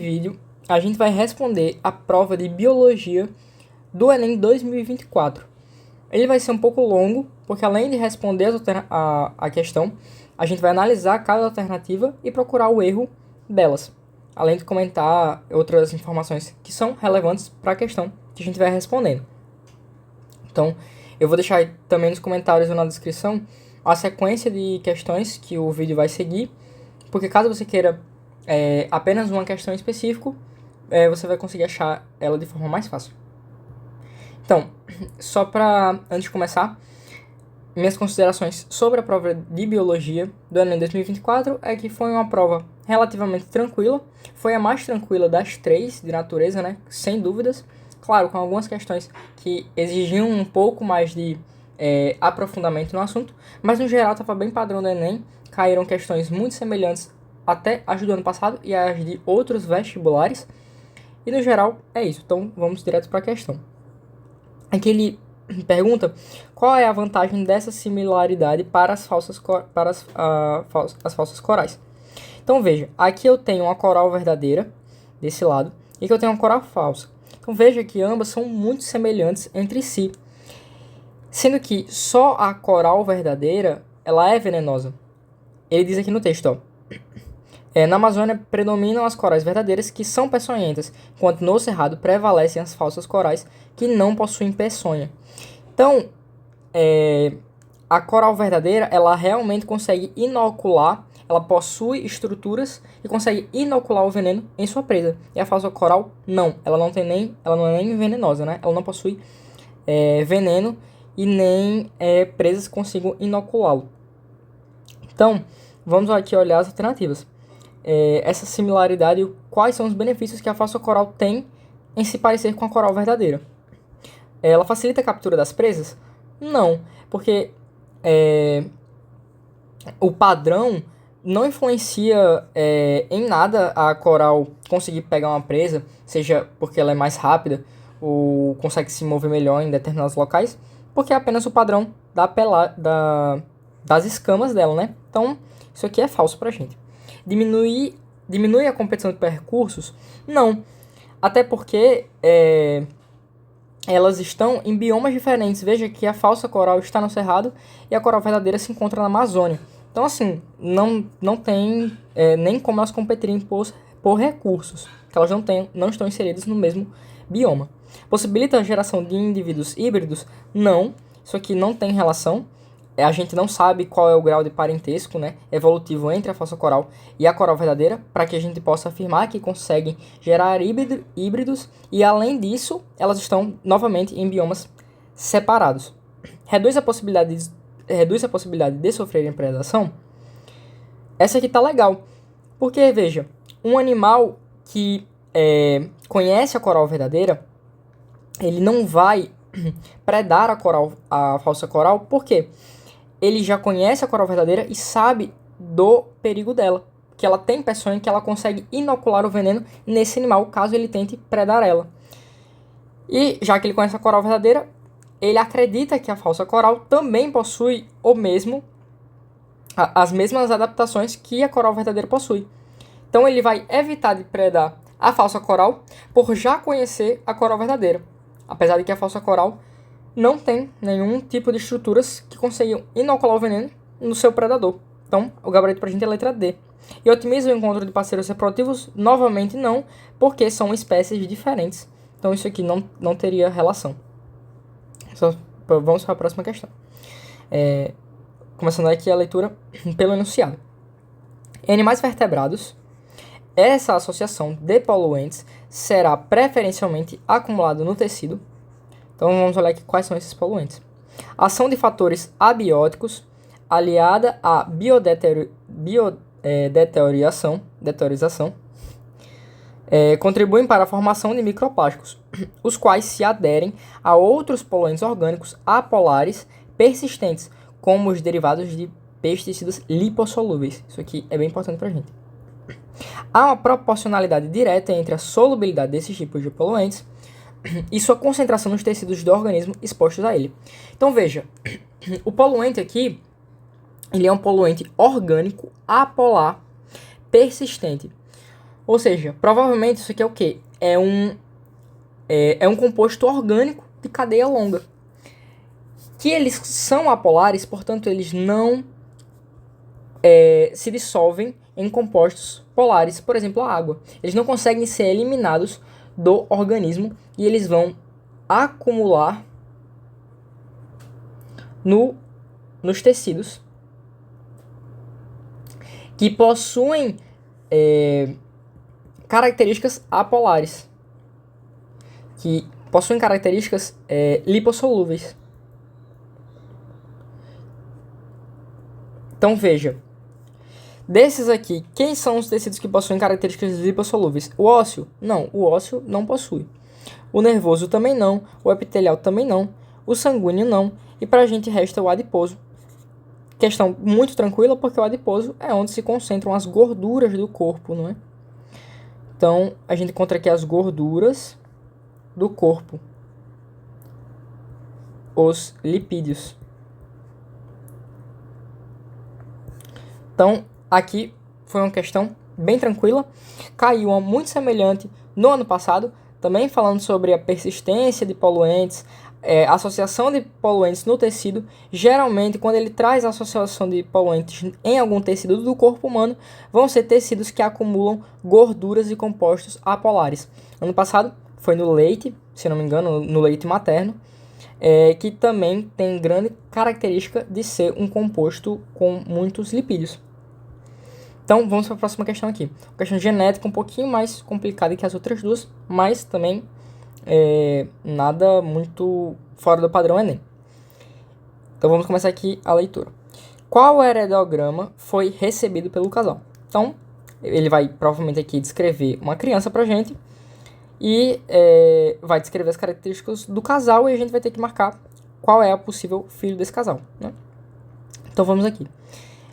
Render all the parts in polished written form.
vídeo a gente vai responder a prova de Biologia do Enem 2024. Ele vai ser um pouco longo, porque além de responder a questão, a gente vai analisar cada alternativa e procurar o erro delas, além de comentar outras informações que são relevantes para a questão que a gente vai respondendo. Então, eu vou deixar aí também nos comentários ou na descrição a sequência de questões que o vídeo vai seguir, porque caso você queira apenas uma questão em específico, você vai conseguir achar ela de forma mais fácil. Então, só para, antes de começar, minhas considerações sobre a prova de Biologia do Enem 2024 é que foi uma prova relativamente tranquila, foi a mais tranquila das três de natureza, né, sem dúvidas, claro, com algumas questões que exigiam um pouco mais de aprofundamento no assunto, mas no geral estava bem padrão do Enem, caíram questões muito semelhantes até as do ano passado e as de outros vestibulares, e no geral é isso, então vamos direto para a questão. Aqui ele pergunta qual é a vantagem dessa similaridade para as falsas corais. Então veja, aqui eu tenho uma coral verdadeira desse lado e que eu tenho uma coral falsa. Então veja que ambas são muito semelhantes entre si, sendo que só a coral verdadeira ela é venenosa. Ele diz aqui no texto, ó, na Amazônia predominam as corais verdadeiras que são peçonhentas, enquanto no Cerrado prevalecem as falsas corais que não possuem peçonha. Então, a coral verdadeira, ela realmente consegue inocular, ela possui estruturas e consegue inocular o veneno em sua presa. E a falsa coral, não. Ela não é nem venenosa, né? Ela não possui veneno e nem presas que consigam inoculá-lo. Então, vamos aqui olhar as alternativas. Essa similaridade e quais são os benefícios que a falsa coral tem em se parecer com a coral verdadeira. Ela facilita a captura das presas? Não, porque o padrão não influencia em nada a coral conseguir pegar uma presa, seja porque ela é mais rápida ou consegue se mover melhor em determinados locais, porque é apenas o padrão das escamas dela, né? Então, isso aqui é falso pra gente. Diminui a competição de percursos? Não, até porque elas estão em biomas diferentes. Veja que a falsa coral está no Cerrado e a coral verdadeira se encontra na Amazônia. Então, assim, não tem nem como elas competirem por recursos, que elas não estão inseridas no mesmo bioma. Possibilita a geração de indivíduos híbridos? Não, isso aqui não tem relação. A gente não sabe qual é o grau de parentesco, né, evolutivo entre a falsa coral e a coral verdadeira, para que a gente possa afirmar que conseguem gerar híbridos, e além disso, elas estão novamente em biomas separados. Reduz a possibilidade de sofrerem predação? Essa aqui tá legal, porque, veja, um animal que conhece a coral verdadeira, ele não vai predar a falsa coral, por quê? Ele já conhece a coral verdadeira e sabe do perigo dela, que ela tem peçonha, que ela consegue inocular o veneno nesse animal, caso ele tente predar ela. E já que ele conhece a coral verdadeira, ele acredita que a falsa coral também possui as mesmas adaptações que a coral verdadeira possui. Então ele vai evitar de predar a falsa coral por já conhecer a coral verdadeira, apesar de que a falsa coral não tem nenhum tipo de estruturas que consigam inocular o veneno no seu predador. Então, o gabarito pra gente é a letra D. E otimiza o encontro de parceiros reprodutivos? Novamente não, porque são espécies diferentes. Então, isso aqui não teria relação. Vamos para a próxima questão. Começando aqui a leitura pelo enunciado. Em animais vertebrados, essa associação de poluentes será preferencialmente acumulada no tecido. Então vamos olhar aqui quais são esses poluentes. Ação de fatores abióticos aliada à biodeteriorização contribuem para a formação de microplásticos, os quais se aderem a outros poluentes orgânicos apolares persistentes, como os derivados de pesticidas lipossolúveis. Isso aqui é bem importante para a gente. Há uma proporcionalidade direta entre a solubilidade desses tipos de poluentes e sua concentração nos tecidos do organismo expostos a ele. Então veja, o poluente aqui, ele é um poluente orgânico apolar persistente. Ou seja, provavelmente isso aqui é o quê? É um composto orgânico de cadeia longa. Que eles são apolares, portanto, eles não se dissolvem em compostos polares, por exemplo, a água. Eles não conseguem ser eliminados do organismo e eles vão acumular nos tecidos que possuem características apolares, que possuem características lipossolúveis. Então veja, desses aqui, quem são os tecidos que possuem características lipossolúveis? O ósseo? Não, o ósseo não possui. O nervoso também não, o epitelial também não, o sanguíneo não, e para a gente resta o adiposo. Questão muito tranquila, porque o adiposo é onde se concentram as gorduras do corpo, não é? Então, a gente encontra aqui as gorduras do corpo, os lipídios. Então, aqui foi uma questão bem tranquila. Caiu uma muito semelhante no ano passado, também falando sobre a persistência de poluentes, associação de poluentes no tecido. Geralmente, quando ele traz a associação de poluentes em algum tecido do corpo humano, vão ser tecidos que acumulam gorduras e compostos apolares. Ano passado foi no leite, se não me engano, no leite materno, que também tem grande característica de ser um composto com muitos lipídios. Então, vamos para a próxima questão aqui. Uma questão genética um pouquinho mais complicada que as outras duas, mas também nada muito fora do padrão Enem. Então, vamos começar aqui a leitura. Qual heredograma foi recebido pelo casal? Então, ele vai provavelmente aqui descrever uma criança para a gente e vai descrever as características do casal e a gente vai ter que marcar qual é o possível filho desse casal, né? Então, vamos aqui.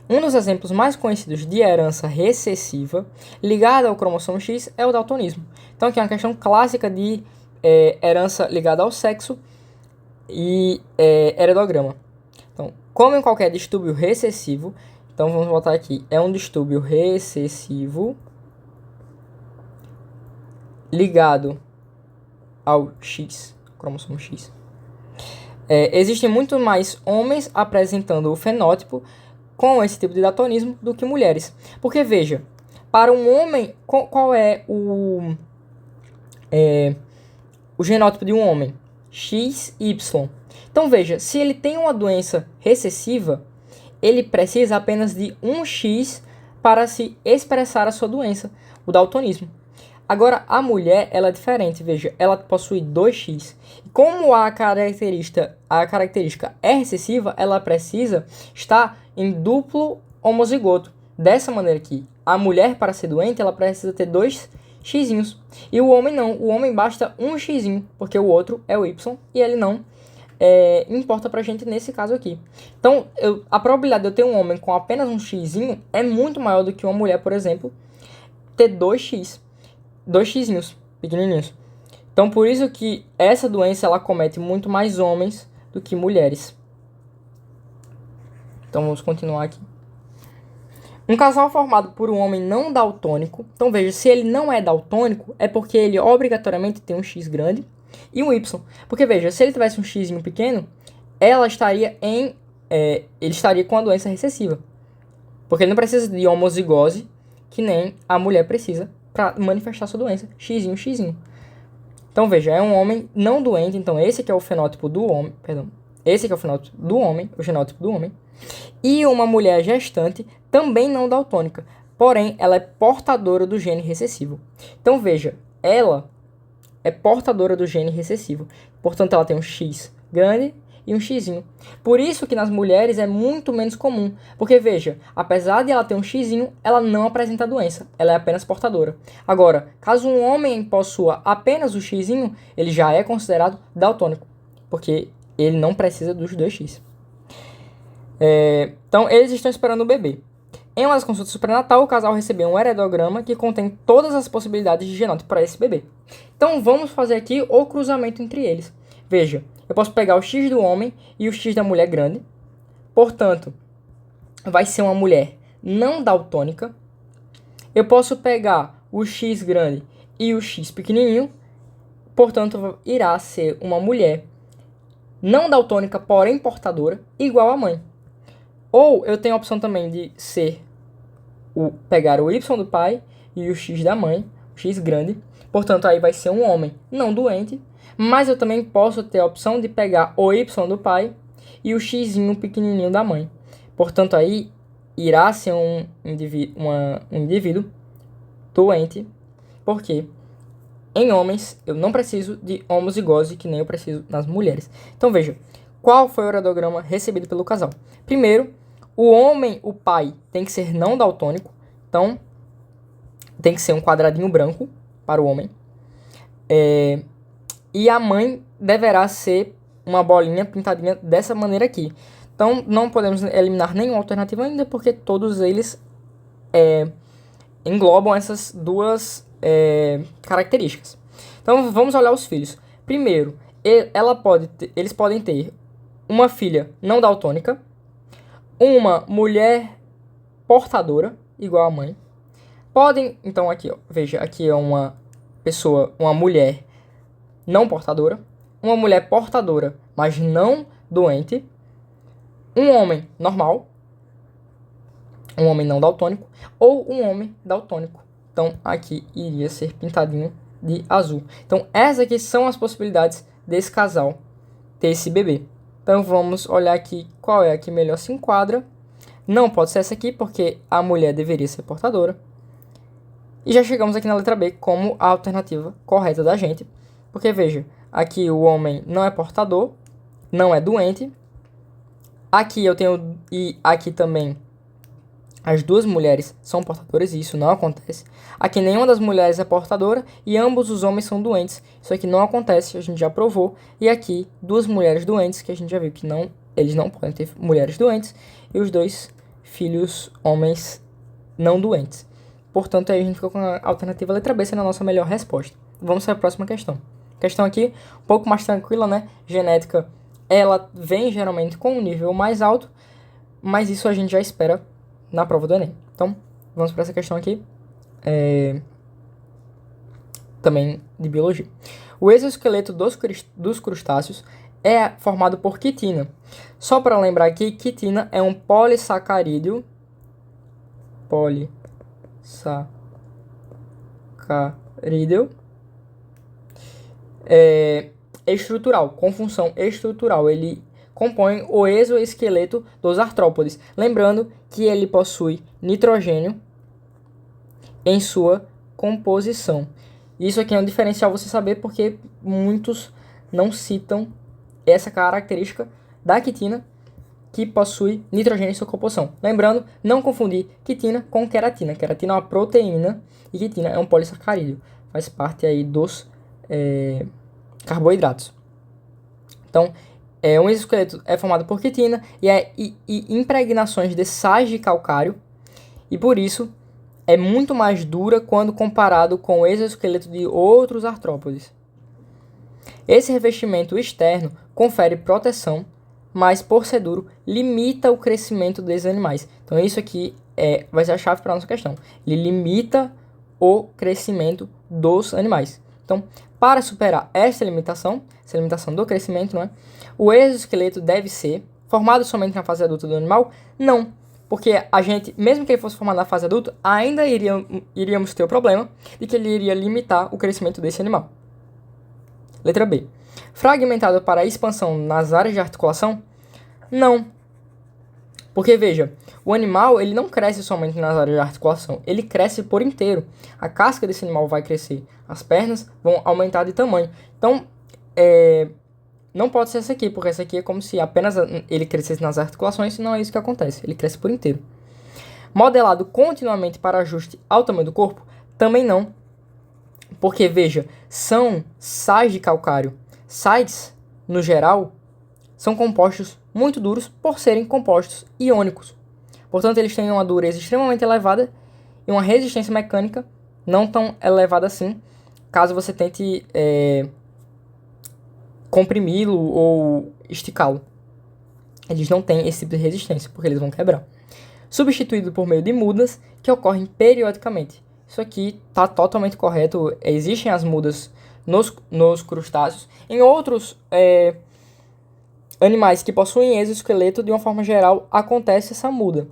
Um dos exemplos mais conhecidos de herança recessiva ligada ao cromossomo X é o daltonismo. Então, aqui é uma questão clássica de herança ligada ao sexo e heredograma. Então, como em qualquer distúrbio recessivo, então vamos botar aqui, é um distúrbio recessivo ligado ao X, cromossomo X. Existem muito mais homens apresentando o fenótipo com esse tipo de daltonismo do que mulheres. Porque, veja, para um homem, qual é o genótipo de um homem? XY. Então, veja, se ele tem uma doença recessiva, ele precisa apenas de um X para se expressar a sua doença, o daltonismo. Agora, a mulher, ela é diferente, veja, ela possui 2x. Como a característica é recessiva, ela precisa estar em duplo homozigoto. Dessa maneira aqui, a mulher, para ser doente, ela precisa ter 2x. E o homem não, o homem basta um x, porque o outro é o y, e ele não importa pra gente nesse caso aqui. Então, a probabilidade de eu ter um homem com apenas um x é muito maior do que uma mulher, por exemplo, ter 2x. 2x pequenininhos. Então, por isso que essa doença ela comete muito mais homens do que mulheres. Então, vamos continuar aqui. Um casal formado por um homem não daltônico. Então, veja, se ele não é daltônico, é porque ele obrigatoriamente tem um X grande e um Y. Porque, veja, se ele tivesse um X pequeno, ele estaria com a doença recessiva. Porque ele não precisa de homozigose, que nem a mulher precisa para manifestar sua doença, X. Então, veja, é um homem não doente, então esse aqui é o fenótipo do homem, esse aqui é o fenótipo do homem, o genótipo do homem, e uma mulher gestante também não daltônica, porém, ela é portadora do gene recessivo. Então, veja, ela é portadora do gene recessivo, portanto, ela tem um X grande e um X. Por isso que nas mulheres é muito menos comum. Porque, veja, apesar de ela ter um X, ela não apresenta doença. Ela é apenas portadora. Agora, caso um homem possua apenas o X, ele já é considerado daltônico. Porque ele não precisa dos 2x. Então, eles estão esperando o bebê. Em uma das consultas pré-natal, o casal recebeu um heredograma que contém todas as possibilidades de genótipo para esse bebê. Então, vamos fazer aqui o cruzamento entre eles. Veja, eu posso pegar o X do homem e o X da mulher grande. Portanto, vai ser uma mulher não daltônica. Eu posso pegar o X grande e o X pequenininho, portanto, irá ser uma mulher não daltônica, porém portadora, igual à mãe. Ou eu tenho a opção também de pegar o Y do pai e o X da mãe, o X grande. Portanto, aí vai ser um homem não doente. Mas eu também posso ter a opção de pegar o Y do pai e o X pequenininho da mãe. Portanto, aí irá ser um indivíduo doente. Porque em homens eu não preciso de homozigose que nem eu preciso nas mulheres. Então veja, qual foi o ureadograma recebido pelo casal? Primeiro, o homem, o pai, tem que ser não daltônico. Então, tem que ser um quadradinho branco para o homem. E a mãe deverá ser uma bolinha pintadinha dessa maneira aqui. Então, não podemos eliminar nenhuma alternativa ainda, porque todos eles englobam essas duas características. Então, vamos olhar os filhos. Primeiro, eles podem ter uma filha não daltônica, uma mulher portadora, igual a mãe. Podem, então aqui, ó, veja, aqui é uma mulher não portadora, uma mulher portadora, mas não doente, um homem normal, um homem não daltônico, ou um homem daltônico. Então, aqui iria ser pintadinho de azul. Então, essas aqui são as possibilidades desse casal ter esse bebê. Então, vamos olhar aqui qual é a que melhor se enquadra. Não pode ser essa aqui, porque a mulher deveria ser portadora. E já chegamos aqui na letra B como a alternativa correta da gente. Porque, veja, aqui o homem não é portador, não é doente. Aqui eu tenho, e aqui também, as duas mulheres são portadoras, e isso não acontece. Aqui nenhuma das mulheres é portadora e ambos os homens são doentes. Isso aqui não acontece, a gente já provou. E aqui, duas mulheres doentes, que a gente já viu que eles não podem ter mulheres doentes. E os dois filhos homens não doentes. Portanto, aí a gente ficou com a alternativa letra B sendo a nossa melhor resposta. Vamos para a próxima questão. Questão aqui, um pouco mais tranquila, né? Genética, ela vem geralmente com um nível mais alto, mas isso a gente já espera na prova do Enem. Então, vamos para essa questão aqui, também de biologia. O exoesqueleto dos crustáceos é formado por quitina. Só para lembrar aqui, quitina é um polissacarídeo estrutural, com função estrutural. Ele compõe o exoesqueleto dos artrópodes. Lembrando que ele possui nitrogênio em sua composição. Isso aqui é um diferencial você saber, porque muitos não citam essa característica da quitina, que possui nitrogênio em sua composição. Lembrando, não confundir quitina com queratina. Queratina é uma proteína e quitina é um polissacarídeo. Faz parte aí dos carboidratos. Então, um exoesqueleto é formado por quitina e impregnações de sais de calcário, e por isso é muito mais dura quando comparado com o exoesqueleto de outros artrópodes. Esse revestimento externo confere proteção, mas por ser duro, limita o crescimento desses animais. Então isso aqui vai ser a chave para a nossa questão. Ele limita o crescimento dos animais. Então, para superar essa limitação do crescimento, não é? O exoesqueleto deve ser formado somente na fase adulta do animal? Não, porque a gente, mesmo que ele fosse formado na fase adulta, ainda iríamos ter o problema de que ele iria limitar o crescimento desse animal. Letra B. Fragmentado para a expansão nas áreas de articulação? Não. Porque, veja, o animal ele não cresce somente nas áreas de articulação, ele cresce por inteiro. A casca desse animal vai crescer, as pernas vão aumentar de tamanho. Então, não pode ser essa aqui, porque essa aqui é como se apenas ele crescesse nas articulações, e não é isso que acontece, ele cresce por inteiro. Modelado continuamente para ajuste ao tamanho do corpo? Também não. Porque, veja, são sais de calcário. Sais, no geral, são compostos muito duros por serem compostos iônicos. Portanto, eles têm uma dureza extremamente elevada e uma resistência mecânica não tão elevada assim, caso você tente comprimi-lo ou esticá-lo. Eles não têm esse tipo de resistência, porque eles vão quebrar. Substituído por meio de mudas que ocorrem periodicamente. Isso aqui está totalmente correto. Existem as mudas nos crustáceos. Em outros animais que possuem exoesqueleto, de uma forma geral, acontece essa muda.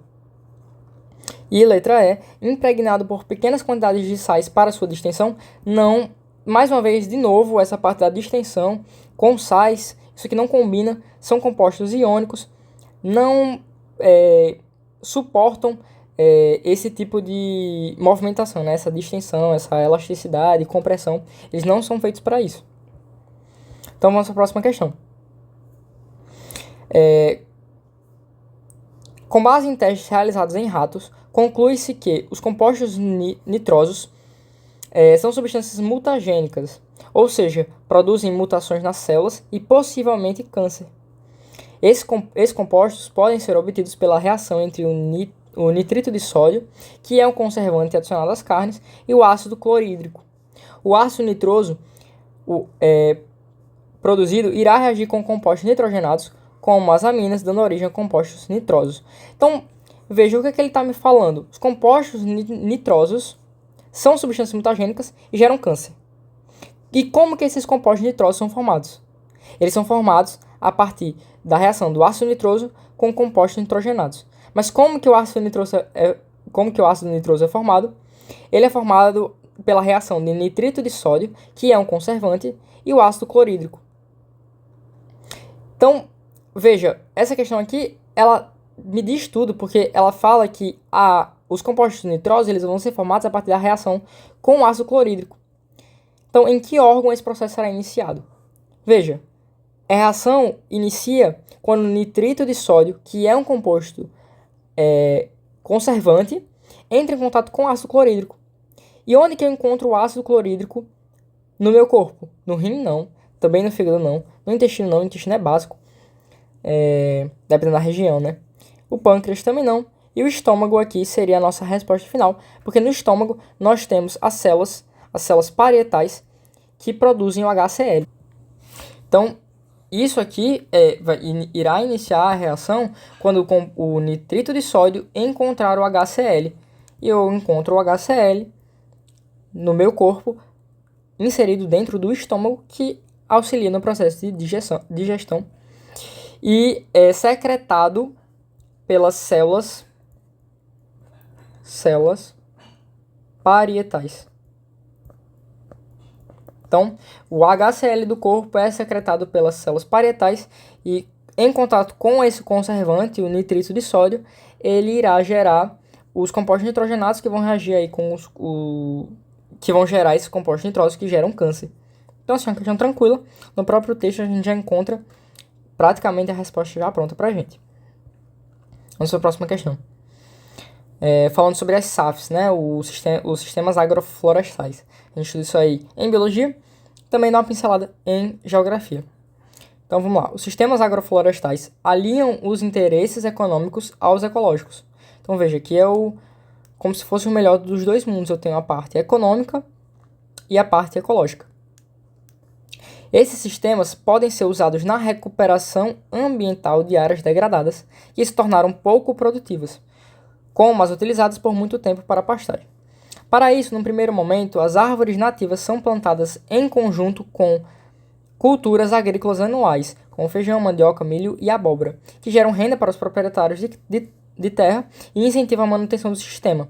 E letra E, impregnado por pequenas quantidades de sais para sua distensão, não, mais uma vez, de novo, essa parte da distensão com sais, isso aqui não combina, são compostos iônicos, não suportam esse tipo de movimentação, né? Essa distensão, essa elasticidade, compressão, eles não são feitos para isso. Então vamos para a próxima questão. Com base em testes realizados em ratos, conclui-se que os compostos nitrosos são substâncias mutagênicas, ou seja, produzem mutações nas células e possivelmente câncer. Esses compostos podem ser obtidos pela reação entre o nitrito de sódio, que é um conservante adicionado às carnes, e o ácido clorídrico. O ácido nitroso produzido irá reagir com compostos nitrogenados, como as aminas, dando origem a compostos nitrosos. Então, veja o que ele está me falando. Os compostos nitrosos são substâncias mutagênicas e geram câncer. E como que esses compostos nitrosos são formados? Eles são formados a partir da reação do ácido nitroso com compostos nitrogenados. Mas como que o ácido nitroso é formado? Ele é formado pela reação de nitrito de sódio, que é um conservante, e o ácido clorídrico. Então, veja, essa questão aqui, ela me diz tudo, porque ela fala que os compostos nitrosos eles vão ser formados a partir da reação com o ácido clorídrico. Então, em que órgão esse processo será iniciado? Veja, a reação inicia quando o nitrito de sódio, que é um composto conservante, entra em contato com o ácido clorídrico. E onde que eu encontro o ácido clorídrico no meu corpo? No rim, não. Também no fígado, não. No intestino, não. O intestino é básico. Dependendo da região, né? O pâncreas também não. E o estômago aqui seria a nossa resposta final, porque no estômago nós temos as células parietais, que produzem o HCl. Então, isso aqui irá iniciar a reação quando o nitrito de sódio encontrar o HCl. E eu encontro o HCl no meu corpo, inserido dentro do estômago, que auxilia no processo de digestão e é secretado pelas células parietais. Então, o HCl do corpo é secretado pelas células parietais e, em contato com esse conservante, o nitrito de sódio, ele irá gerar os compostos nitrogenados que vão reagir aí com que vão gerar esses compostos nitrosos que geram câncer. Então, assim, é uma questão tranquila. No próprio texto a gente já encontra praticamente a resposta já pronta pra gente. Vamos para a próxima questão. Falando sobre as SAFs, né? Os sistemas agroflorestais. A gente estuda isso aí em biologia, também dá uma pincelada em geografia. Então vamos lá. Os sistemas agroflorestais alinham os interesses econômicos aos ecológicos. Então veja, aqui como se fosse o melhor dos dois mundos. Eu tenho a parte econômica e a parte ecológica. Esses sistemas podem ser usados na recuperação ambiental de áreas degradadas que se tornaram pouco produtivas, como as utilizadas por muito tempo para pastagem. Para isso, no primeiro momento, as árvores nativas são plantadas em conjunto com culturas agrícolas anuais, como feijão, mandioca, milho e abóbora, que geram renda para os proprietários de terra e incentivam a manutenção do sistema.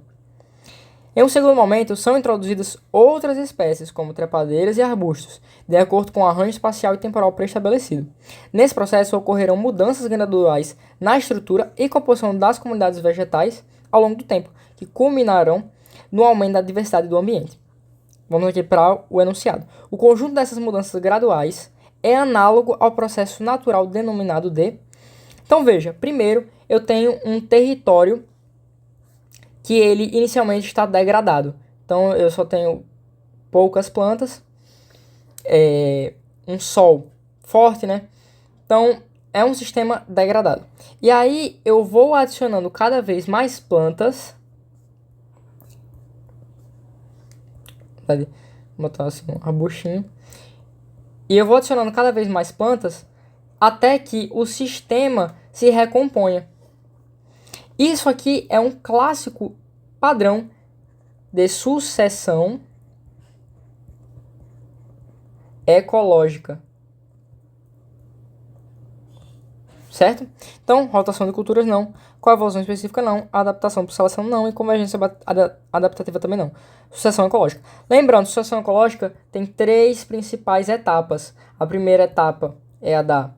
Em um segundo momento, são introduzidas outras espécies, como trepadeiras e arbustos, de acordo com o arranjo espacial e temporal pré-estabelecido. Nesse processo, ocorrerão mudanças graduais na estrutura e composição das comunidades vegetais ao longo do tempo, que culminarão no aumento da diversidade do ambiente. Vamos aqui para o enunciado. O conjunto dessas mudanças graduais é análogo ao processo natural denominado de... Então veja, primeiro eu tenho um território que ele inicialmente está degradado. Então eu só tenho poucas plantas, um sol forte, né? Então é um sistema degradado. E aí eu vou adicionando cada vez mais plantas. Vou botar assim um arbustinho. E eu vou adicionando cada vez mais plantas até que o sistema se recomponha. Isso aqui é um clássico padrão de sucessão ecológica. Certo? Então, rotação de culturas não, coevolução específica não, adaptação por seleção não e convergência adaptativa também não. Sucessão ecológica. Lembrando, sucessão ecológica tem 3 principais etapas. A primeira etapa é a da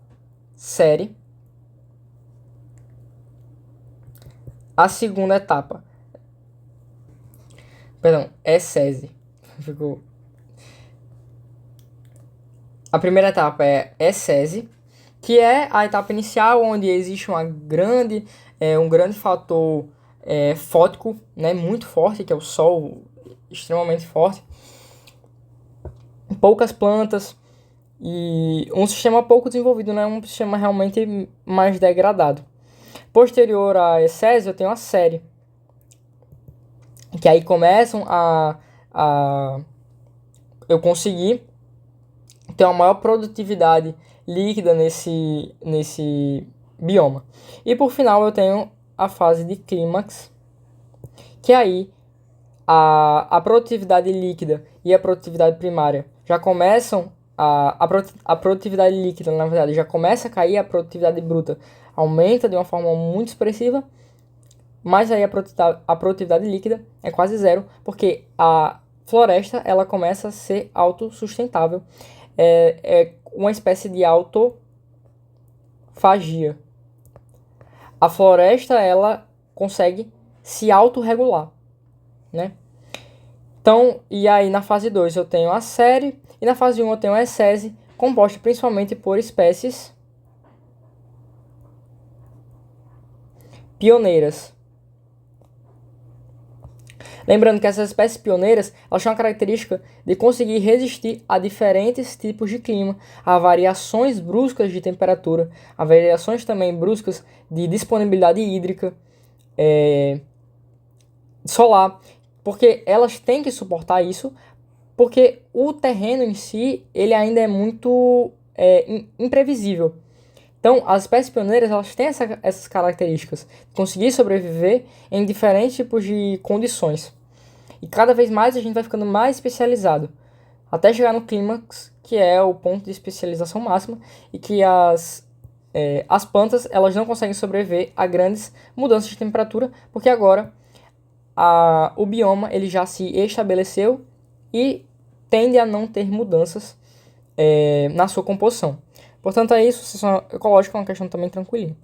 série. A segunda etapa, é sese. A primeira etapa é sese, que é a etapa inicial, onde existe um grande fator fótico, né, muito forte, que é o sol extremamente forte, poucas plantas e um sistema pouco desenvolvido, né, um sistema realmente mais degradado. Posterior à sese, eu tenho a série, que aí começam eu conseguir ter uma maior produtividade líquida nesse bioma. E por final eu tenho a fase de clímax, que aí a produtividade líquida e a produtividade primária já começam a produtividade líquida, na verdade, já começa a cair, a produtividade bruta aumenta de uma forma muito expressiva, mas aí a produtividade líquida é quase zero, porque a floresta ela começa a ser autossustentável. É uma espécie de autofagia. A floresta ela consegue se autorregular, né? Então, e aí na fase 2 eu tenho a série, e na fase 1 eu tenho a essese, composta principalmente por espécies pioneiras. Lembrando que essas espécies pioneiras elas têm a característica de conseguir resistir a diferentes tipos de clima, a variações bruscas de temperatura, a variações também bruscas de disponibilidade hídrica, solar, porque elas têm que suportar isso, porque o terreno em si ele ainda é muito imprevisível. Então, as espécies pioneiras elas têm essas características, de conseguir sobreviver em diferentes tipos de condições. E cada vez mais a gente vai ficando mais especializado, até chegar no clímax, que é o ponto de especialização máxima, e que as plantas elas não conseguem sobreviver a grandes mudanças de temperatura, porque agora o bioma ele já se estabeleceu e tende a não ter mudanças na sua composição. Portanto, é isso. Sucessão ecológica é uma questão também tranquilinha.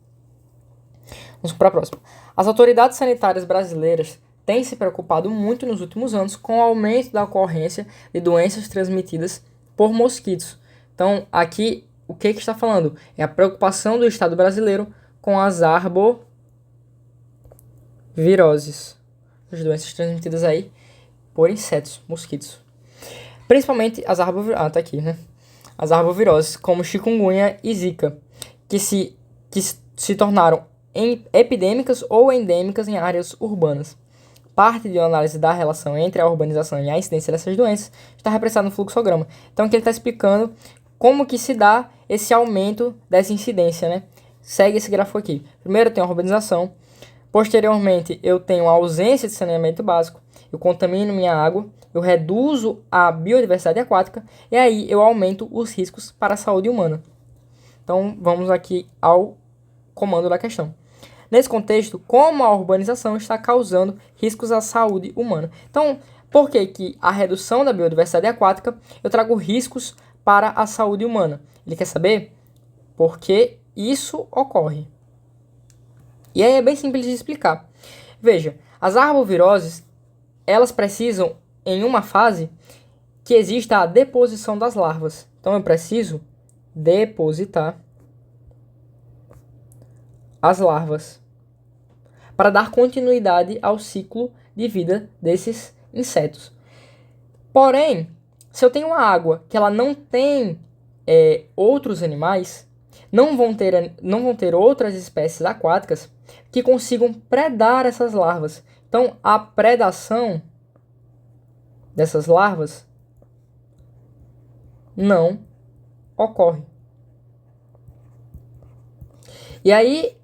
Vamos para a próxima. As autoridades sanitárias brasileiras têm se preocupado muito nos últimos anos com o aumento da ocorrência de doenças transmitidas por mosquitos. Então, aqui, o que está falando? É a preocupação do Estado brasileiro com as arboviroses, as doenças transmitidas aí por insetos, mosquitos. Principalmente as arboviroses. Tá aqui, né? As arboviroses, como chikungunya e zika, que se tornaram epidêmicas ou endêmicas em áreas urbanas. Parte de uma análise da relação entre a urbanização e a incidência dessas doenças está representada no fluxograma. Então, aqui ele está explicando como que se dá esse aumento dessa incidência, né? Segue esse gráfico aqui. Primeiro eu tenho a urbanização, posteriormente eu tenho a ausência de saneamento básico, eu contamino minha água, eu reduzo a biodiversidade aquática e aí eu aumento os riscos para a saúde humana. Então, vamos aqui ao comando da questão. Nesse contexto, como a urbanização está causando riscos à saúde humana. Então, por que a redução da biodiversidade aquática eu trago riscos para a saúde humana? Ele quer saber por que isso ocorre. E aí é bem simples de explicar. Veja, as arboviroses, elas precisam, em uma fase, que exista a deposição das larvas. Então, eu preciso depositar as larvas para dar continuidade ao ciclo de vida desses insetos. Porém, se eu tenho uma água que ela não tem outros animais, não vão ter outras espécies aquáticas que consigam predar essas larvas. Então, a predação dessas larvas não ocorre. E aí,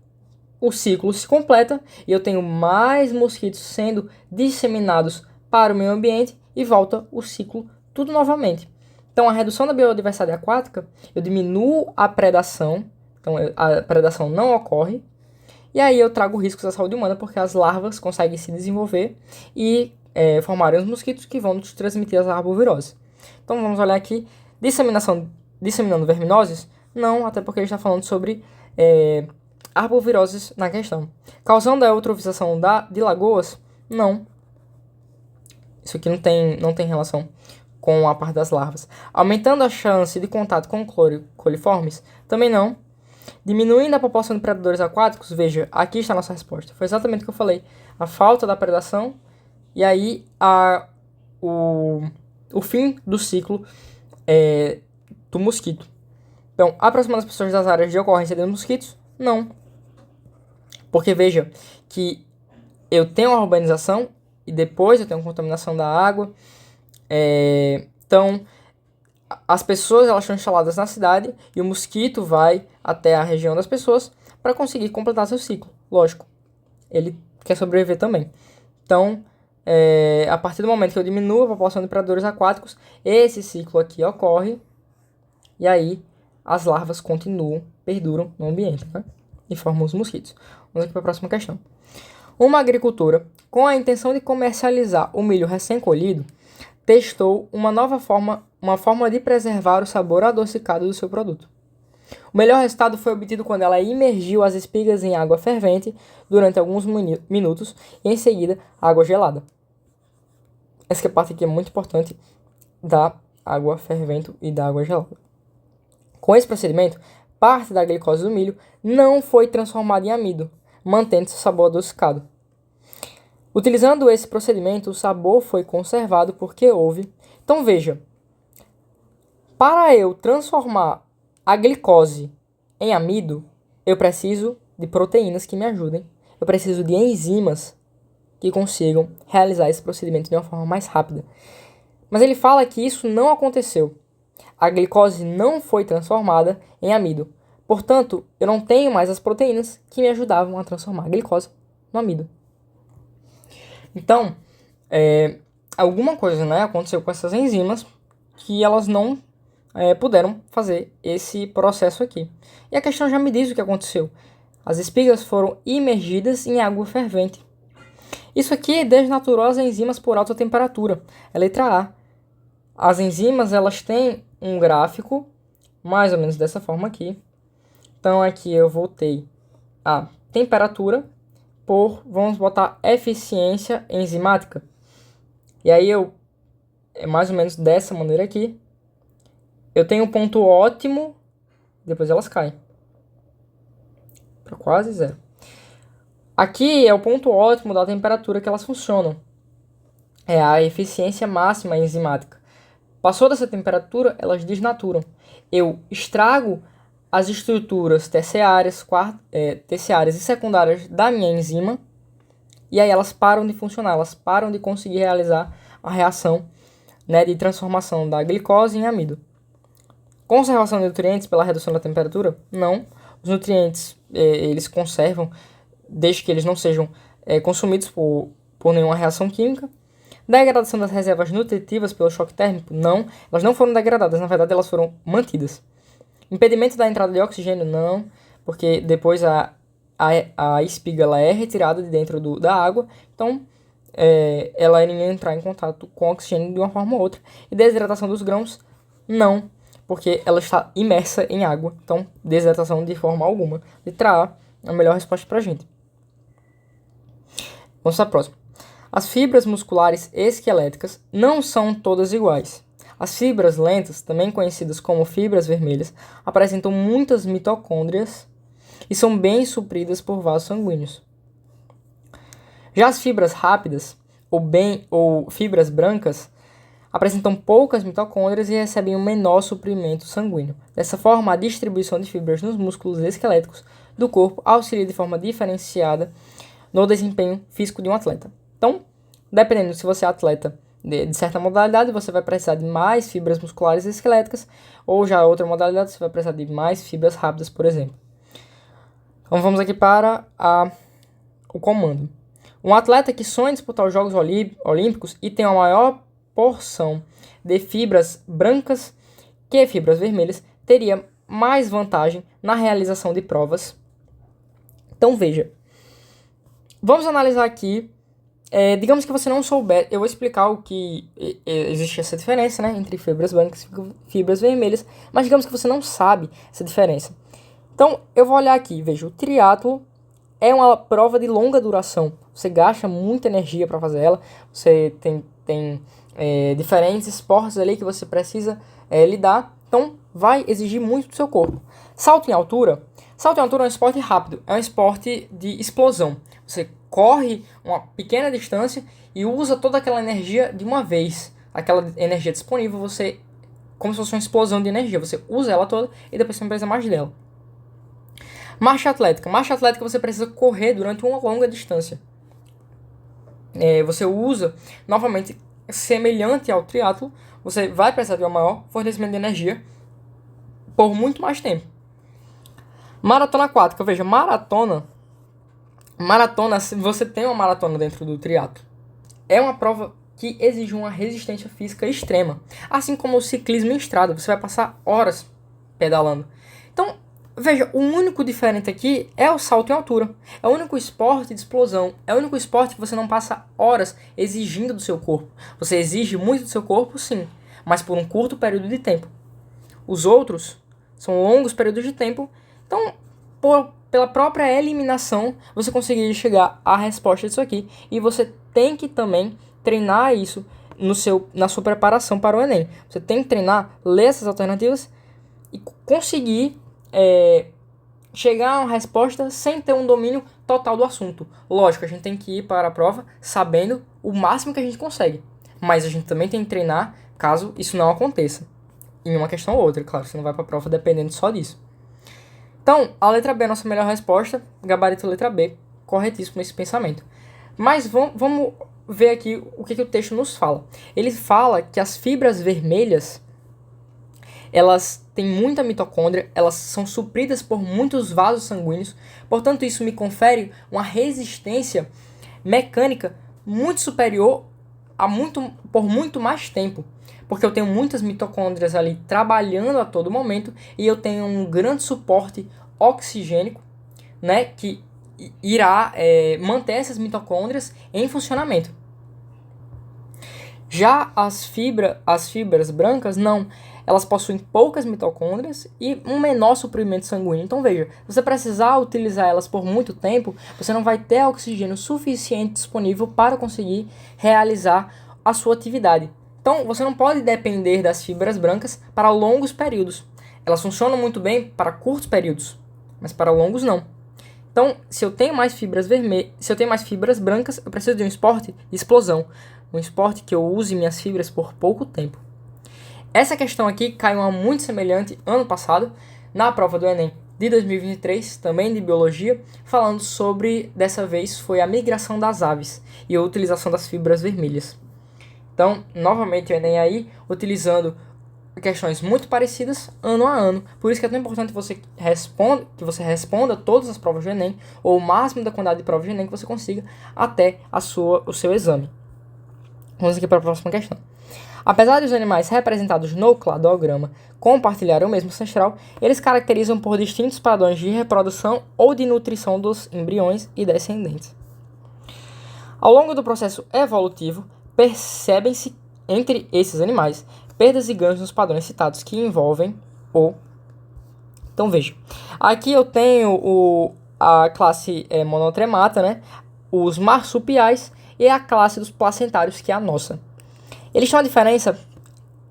o ciclo se completa e eu tenho mais mosquitos sendo disseminados para o meio ambiente e volta o ciclo tudo novamente. Então, a redução da biodiversidade aquática, eu diminuo a predação, então a predação não ocorre, e aí eu trago riscos à saúde humana, porque as larvas conseguem se desenvolver e formarem os mosquitos que vão transmitir as arboviroses. Então, vamos olhar aqui, disseminando verminoses? Não, até porque a gente está falando sobre arboviroses na questão. Causando a eutrofização de lagoas? Não. Isso aqui não tem relação com a parte das larvas. Aumentando a chance de contato com coliformes? Também não. Diminuindo a população de predadores aquáticos? Veja, aqui está a nossa resposta. Foi exatamente o que eu falei. A falta da predação e aí o fim do ciclo do mosquito. Então, aproximando as pessoas das áreas de ocorrência de mosquitos? Não. Porque veja que eu tenho uma urbanização e depois eu tenho contaminação da água. Então, as pessoas elas estão instaladas na cidade e o mosquito vai até a região das pessoas para conseguir completar seu ciclo. Lógico, ele quer sobreviver também. Então, a partir do momento que eu diminuo a população de predadores aquáticos, esse ciclo aqui ocorre e aí as larvas perduram no ambiente, né? E formam os mosquitos. Vamos aqui para a próxima questão. Uma agricultora, com a intenção de comercializar o milho recém-colhido, testou uma forma de preservar o sabor adocicado do seu produto. O melhor resultado foi obtido quando ela imergiu as espigas em água fervente durante alguns minutos e em seguida água gelada. Essa parte aqui é muito importante da água fervente e da água gelada. Com esse procedimento, parte da glicose do milho não foi transformada em amido, mantendo seu sabor adocicado. Utilizando esse procedimento, o sabor foi conservado porque houve... Então veja, para eu transformar a glicose em amido, eu preciso de proteínas que me ajudem. Eu preciso de enzimas que consigam realizar esse procedimento de uma forma mais rápida. Mas ele fala que isso não aconteceu. A glicose não foi transformada em amido. Portanto, eu não tenho mais as proteínas que me ajudavam a transformar a glicose no amido. Então, alguma coisa, né, aconteceu com essas enzimas que elas não puderam fazer esse processo aqui. E a questão já me diz o que aconteceu. As espigas foram imergidas em água fervente. Isso aqui desnaturou as enzimas por alta temperatura. É letra A. As enzimas elas têm um gráfico mais ou menos dessa forma aqui. Então aqui eu voltei a temperatura vamos botar eficiência enzimática. E aí é mais ou menos dessa maneira aqui. Eu tenho um ponto ótimo, depois elas caem para quase zero. Aqui é o ponto ótimo da temperatura que elas funcionam. É a eficiência máxima enzimática. Passou dessa temperatura, elas desnaturam. Eu estrago as estruturas terciárias e secundárias da minha enzima, e aí elas param de funcionar, elas param de conseguir realizar a reação, né, de transformação da glicose em amido. Conservação de nutrientes pela redução da temperatura? Não. Os nutrientes eles conservam desde que eles não sejam consumidos por nenhuma reação química. Degradação das reservas nutritivas pelo choque térmico? Não. Elas não foram degradadas, na verdade elas foram mantidas. Impedimento da entrada de oxigênio? Não, porque depois a espiga ela é retirada de dentro da água, então ela iria entrar em contato com o oxigênio de uma forma ou outra. E desidratação dos grãos? Não, porque ela está imersa em água, então desidratação de forma alguma. Letra A é a melhor resposta para a gente. Vamos para a próxima. As fibras musculares esqueléticas não são todas iguais. As fibras lentas, também conhecidas como fibras vermelhas, apresentam muitas mitocôndrias e são bem supridas por vasos sanguíneos. Já as fibras rápidas, ou fibras brancas, apresentam poucas mitocôndrias e recebem um menor suprimento sanguíneo. Dessa forma, a distribuição de fibras nos músculos esqueléticos do corpo auxilia de forma diferenciada no desempenho físico de um atleta. Então, dependendo se você é atleta de certa modalidade, você vai precisar de mais fibras musculares esqueléticas, ou já outra modalidade, você vai precisar de mais fibras rápidas, por exemplo. Então vamos aqui para o comando. Um atleta que sonha em disputar os Jogos Olímpicos e tem uma maior porção de fibras brancas que fibras vermelhas teria mais vantagem na realização de provas. Então veja, vamos analisar aqui. Digamos que você não souber, eu vou explicar o que existe essa diferença, né, entre fibras brancas e fibras vermelhas, mas digamos que você não sabe essa diferença. Então eu vou olhar aqui, veja, o triatlo é uma prova de longa duração, você gasta muita energia para fazer ela, você tem diferentes esportes ali que você precisa lidar, então vai exigir muito do seu corpo. Salto em altura é um esporte rápido, é um esporte de explosão. Você corre uma pequena distância e usa toda aquela energia de uma vez. Aquela energia disponível, você, como se fosse uma explosão de energia, você usa ela toda e depois você não precisa mais dela. Marcha atlética você precisa correr durante uma longa distância. Você usa, novamente, semelhante ao triatlo, você vai precisar de um maior fornecimento de energia por muito mais tempo. Maratona aquática, veja, maratona, se você tem uma maratona dentro do triatlo, é uma prova que exige uma resistência física extrema. Assim como o ciclismo em estrada, você vai passar horas pedalando. Então, veja, o único diferente aqui é o salto em altura. É o único esporte de explosão. É o único esporte que você não passa horas exigindo do seu corpo. Você exige muito do seu corpo, sim, mas por um curto período de tempo. Os outros são longos períodos de tempo. Então, pela própria eliminação, você conseguiria chegar à resposta disso aqui. E você tem que também treinar isso na sua preparação para o Enem. Você tem que treinar, ler essas alternativas e conseguir chegar a uma resposta sem ter um domínio total do assunto. Lógico, a gente tem que ir para a prova sabendo o máximo que a gente consegue. Mas a gente também tem que treinar caso isso não aconteça. Em uma questão ou outra, claro, você não vai para a prova dependendo só disso. Então, a letra B é a nossa melhor resposta, gabarito letra B, corretíssimo esse pensamento. Mas vamos ver aqui o que o texto nos fala. Ele fala que as fibras vermelhas, elas têm muita mitocôndria, elas são supridas por muitos vasos sanguíneos, portanto isso me confere uma resistência mecânica muito superior por muito mais tempo. Porque eu tenho muitas mitocôndrias ali trabalhando a todo momento e eu tenho um grande suporte oxigênico, né, que irá manter essas mitocôndrias em funcionamento. Já as fibras brancas, não. Elas possuem poucas mitocôndrias e um menor suprimento sanguíneo. Então veja, se você precisar utilizar elas por muito tempo, você não vai ter oxigênio suficiente disponível para conseguir realizar a sua atividade. Então, você não pode depender das fibras brancas para longos períodos. Elas funcionam muito bem para curtos períodos, mas para longos não. Então, se eu tenho mais fibras brancas, eu preciso de um esporte de explosão, um esporte que eu use minhas fibras por pouco tempo. Essa questão aqui caiu uma muito semelhante ano passado, na prova do Enem de 2023, também de biologia, falando sobre, dessa vez, foi a migração das aves e a utilização das fibras vermelhas. Então, novamente, o Enem aí, utilizando questões muito parecidas ano a ano. Por isso que é tão importante que você responda todas as provas do Enem, ou o máximo da quantidade de provas do Enem que você consiga até o seu exame. Vamos aqui para a próxima questão. Apesar dos animais representados no cladograma compartilharem o mesmo ancestral, eles caracterizam por distintos padrões de reprodução ou de nutrição dos embriões e descendentes. Ao longo do processo evolutivo, percebem-se entre esses animais perdas e ganhos nos padrões citados que envolvem o... Então veja, aqui eu tenho a classe monotremata, né? Os marsupiais e a classe dos placentários, que é a nossa. Eles têm uma diferença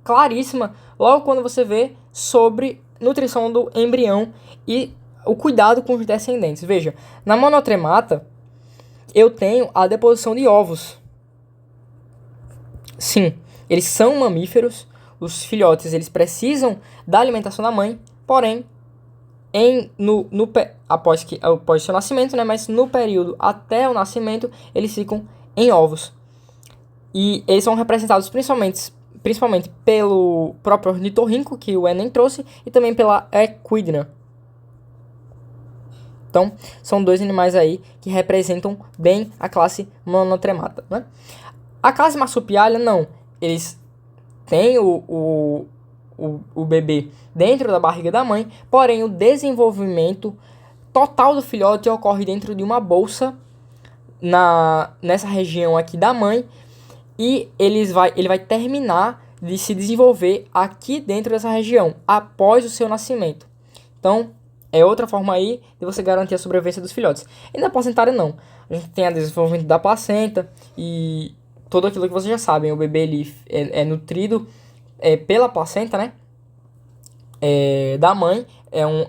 claríssima logo quando você vê sobre nutrição do embrião e o cuidado com os descendentes. Veja, na monotremata eu tenho a deposição de ovos. Sim, eles são mamíferos, os filhotes eles precisam da alimentação da mãe, porém, após seu nascimento, né, mas no período até o nascimento, eles ficam em ovos. E eles são representados principalmente pelo próprio ornitorrinco, que o Enem trouxe, e também pela equidna. Então, são dois animais aí que representam bem a classe monotremata, né? A classe marsupiália, não. Eles têm o bebê dentro da barriga da mãe, porém o desenvolvimento total do filhote ocorre dentro de uma bolsa nessa região aqui da mãe, e ele vai terminar de se desenvolver aqui dentro dessa região, após o seu nascimento. Então, é outra forma aí de você garantir a sobrevivência dos filhotes. E na placentária não. A gente tem o desenvolvimento da placenta e tudo aquilo que vocês já sabem. O bebê ele é nutrido pela placenta, né? Da mãe.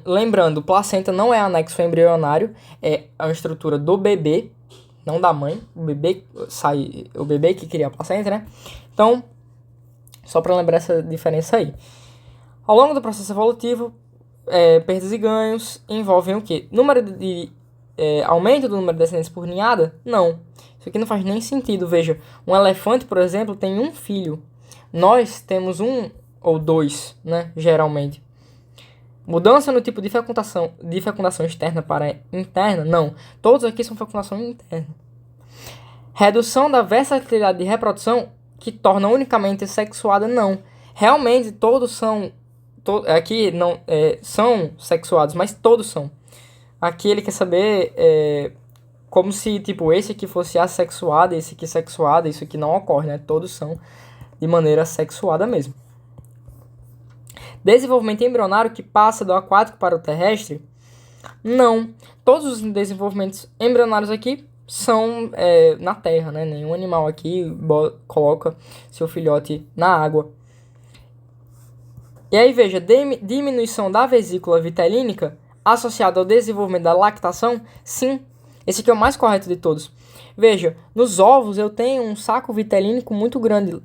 Lembrando, placenta não é anexo embrionário, é a estrutura do bebê, não da mãe. O bebê que cria a placenta, né? Então, só para lembrar essa diferença aí. Ao longo do processo evolutivo, perdas e ganhos envolvem o quê? Aumento do número de descendentes por ninhada? Não. Isso aqui não faz nem sentido. Veja, um elefante, por exemplo, tem um filho. Nós temos um ou dois, né? Geralmente. Mudança no tipo de fecundação externa para interna? Não. Todos aqui são fecundação interna. Redução da versatilidade de reprodução que torna unicamente sexuada? Não. Realmente todos são... aqui não são sexuados, mas todos são. Aqui ele quer saber como se tipo esse aqui fosse assexuado, esse aqui sexuado. Isso aqui não ocorre, né? Todos são de maneira sexuada mesmo. Desenvolvimento embrionário que passa do aquático para o terrestre? Não. Todos os desenvolvimentos embrionários aqui são na terra, né? Nenhum animal aqui coloca seu filhote na água. E aí veja, diminuição da vesícula vitelínica associada ao desenvolvimento da lactação? Sim. Esse aqui é o mais correto de todos. Veja, nos ovos eu tenho um saco vitelínico muito grande,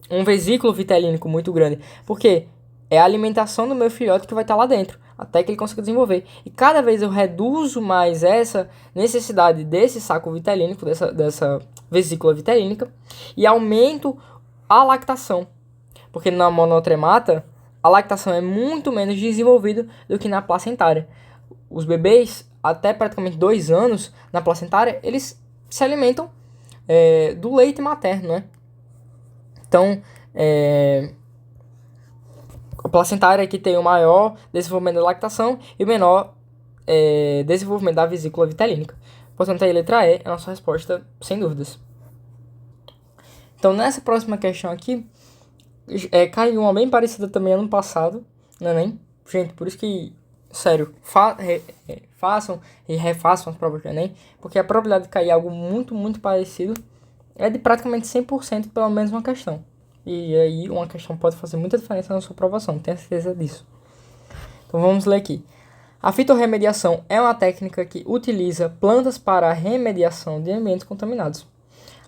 um vesículo vitelínico muito grande, porque é a alimentação do meu filhote que vai estar lá dentro, até que ele consiga desenvolver. E cada vez eu reduzo mais essa necessidade desse saco vitelínico, dessa vesícula vitelínica, e aumento a lactação. Porque na monotremata, a lactação é muito menos desenvolvida do que na placentária. Os bebês, até praticamente 2 anos, na placentária, eles se alimentam do leite materno, né? Então, a placentária aqui tem o maior desenvolvimento da lactação e o menor desenvolvimento da vesícula vitelínica. Portanto, a letra E é a nossa resposta, sem dúvidas. Então, nessa próxima questão aqui, caiu uma bem parecida também ano passado, no Enem. Gente, por isso que, sério, façam e refaçam as provas do Enem, porque a probabilidade de cair algo muito, muito parecido é de praticamente 100%, pelo menos uma questão. E aí uma questão pode fazer muita diferença na sua aprovação, tenha certeza disso. Então vamos ler aqui. A fitorremediação é uma técnica que utiliza plantas para a remediação de ambientes contaminados.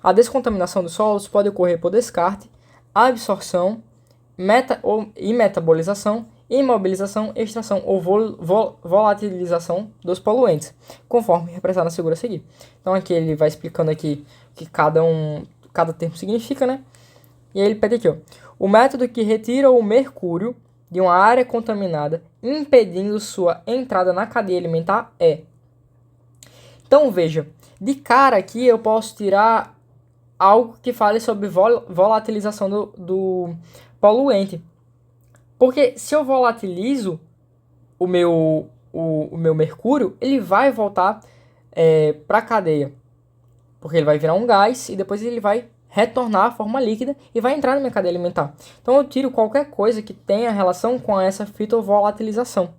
A descontaminação dos solos pode ocorrer por descarte, absorção, metabolização, imobilização, extração ou volatilização dos poluentes, conforme representado na figura a seguir. Então aqui ele vai explicando aqui o que cada termo significa, né? E aí ele pede aqui, ó, o método que retira o mercúrio de uma área contaminada, impedindo sua entrada na cadeia alimentar é. Então veja, de cara aqui eu posso tirar algo que fale sobre volatilização do poluente. Porque se eu volatilizo o meu mercúrio, ele vai voltar para a cadeia. Porque ele vai virar um gás e depois ele vai retornar à forma líquida e vai entrar na minha cadeia alimentar. Então eu tiro qualquer coisa que tenha relação com essa fitovolatilização.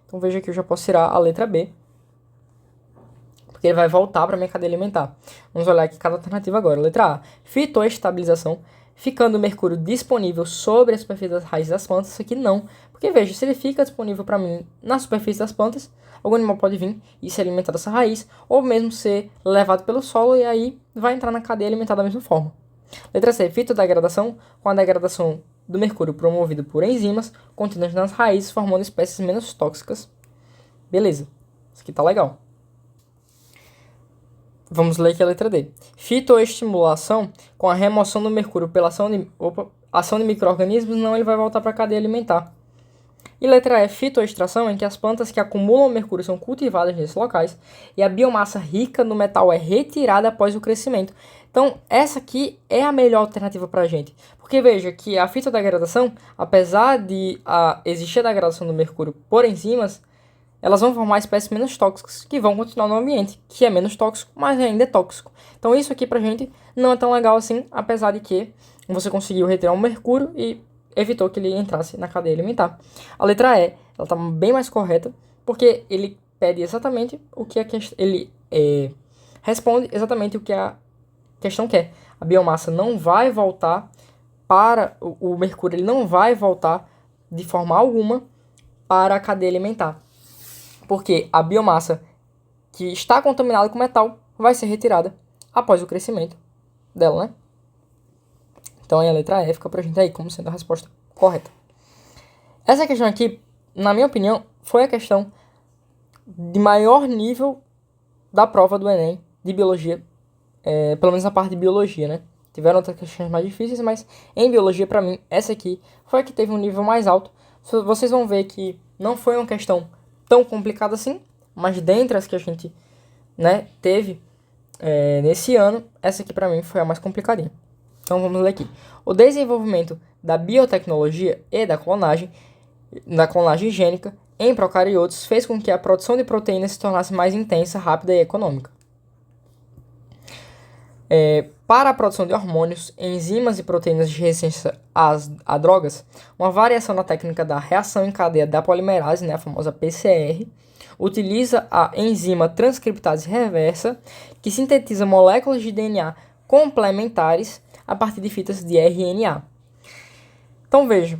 Então veja que eu já posso tirar a letra B, porque ele vai voltar para minha cadeia alimentar. Vamos olhar aqui cada alternativa agora. Letra A, fitoestabilização, ficando o mercúrio disponível sobre a superfície das raízes das plantas. Isso aqui não, porque veja, se ele fica disponível para mim na superfície das plantas, algum animal pode vir e se alimentar dessa raiz, ou mesmo ser levado pelo solo e aí vai entrar na cadeia alimentar da mesma forma. Letra C, fitodegradação, com a degradação do mercúrio promovido por enzimas contidas nas raízes, formando espécies menos tóxicas. Beleza, isso aqui tá legal. Vamos ler aqui a letra D. Fitoestimulação, com a remoção do mercúrio pela ação de micro-organismos, não, ele vai voltar para a cadeia alimentar. E letra E, fitoextração, em que as plantas que acumulam mercúrio são cultivadas nesses locais e a biomassa rica no metal é retirada após o crescimento. Então, essa aqui é a melhor alternativa para a gente. Porque veja que a fitodegradação, apesar de existir a degradação do mercúrio por enzimas, elas vão formar espécies menos tóxicas que vão continuar no ambiente, que é menos tóxico, mas ainda é tóxico. Então isso aqui pra gente não é tão legal assim, apesar de que você conseguiu retirar o mercúrio e evitou que ele entrasse na cadeia alimentar. A letra E, ela tá bem mais correta, porque ele pede exatamente o que ele responde exatamente o que a questão quer. A biomassa não vai voltar para o mercúrio, ele não vai voltar de forma alguma para a cadeia alimentar. Porque a biomassa que está contaminada com metal vai ser retirada após o crescimento dela, né? Então aí a letra E fica pra gente aí como sendo a resposta correta. Essa questão aqui, na minha opinião, foi a questão de maior nível da prova do Enem de biologia, pelo menos na parte de biologia, né? Tiveram outras questões mais difíceis, mas em biologia, pra mim, essa aqui foi a que teve um nível mais alto. Vocês vão ver que não foi uma questão tão complicada assim, mas dentre as que a gente, né, teve nesse ano, essa aqui pra mim foi a mais complicadinha. Então vamos ler aqui. O desenvolvimento da biotecnologia e da clonagem gênica em procariotos fez com que a produção de proteínas se tornasse mais intensa, rápida e econômica. Para a produção de hormônios, enzimas e proteínas de resistência a drogas, uma variação na técnica da reação em cadeia da polimerase, né, a famosa PCR, utiliza a enzima transcriptase reversa, que sintetiza moléculas de DNA complementares a partir de fitas de RNA. Então veja,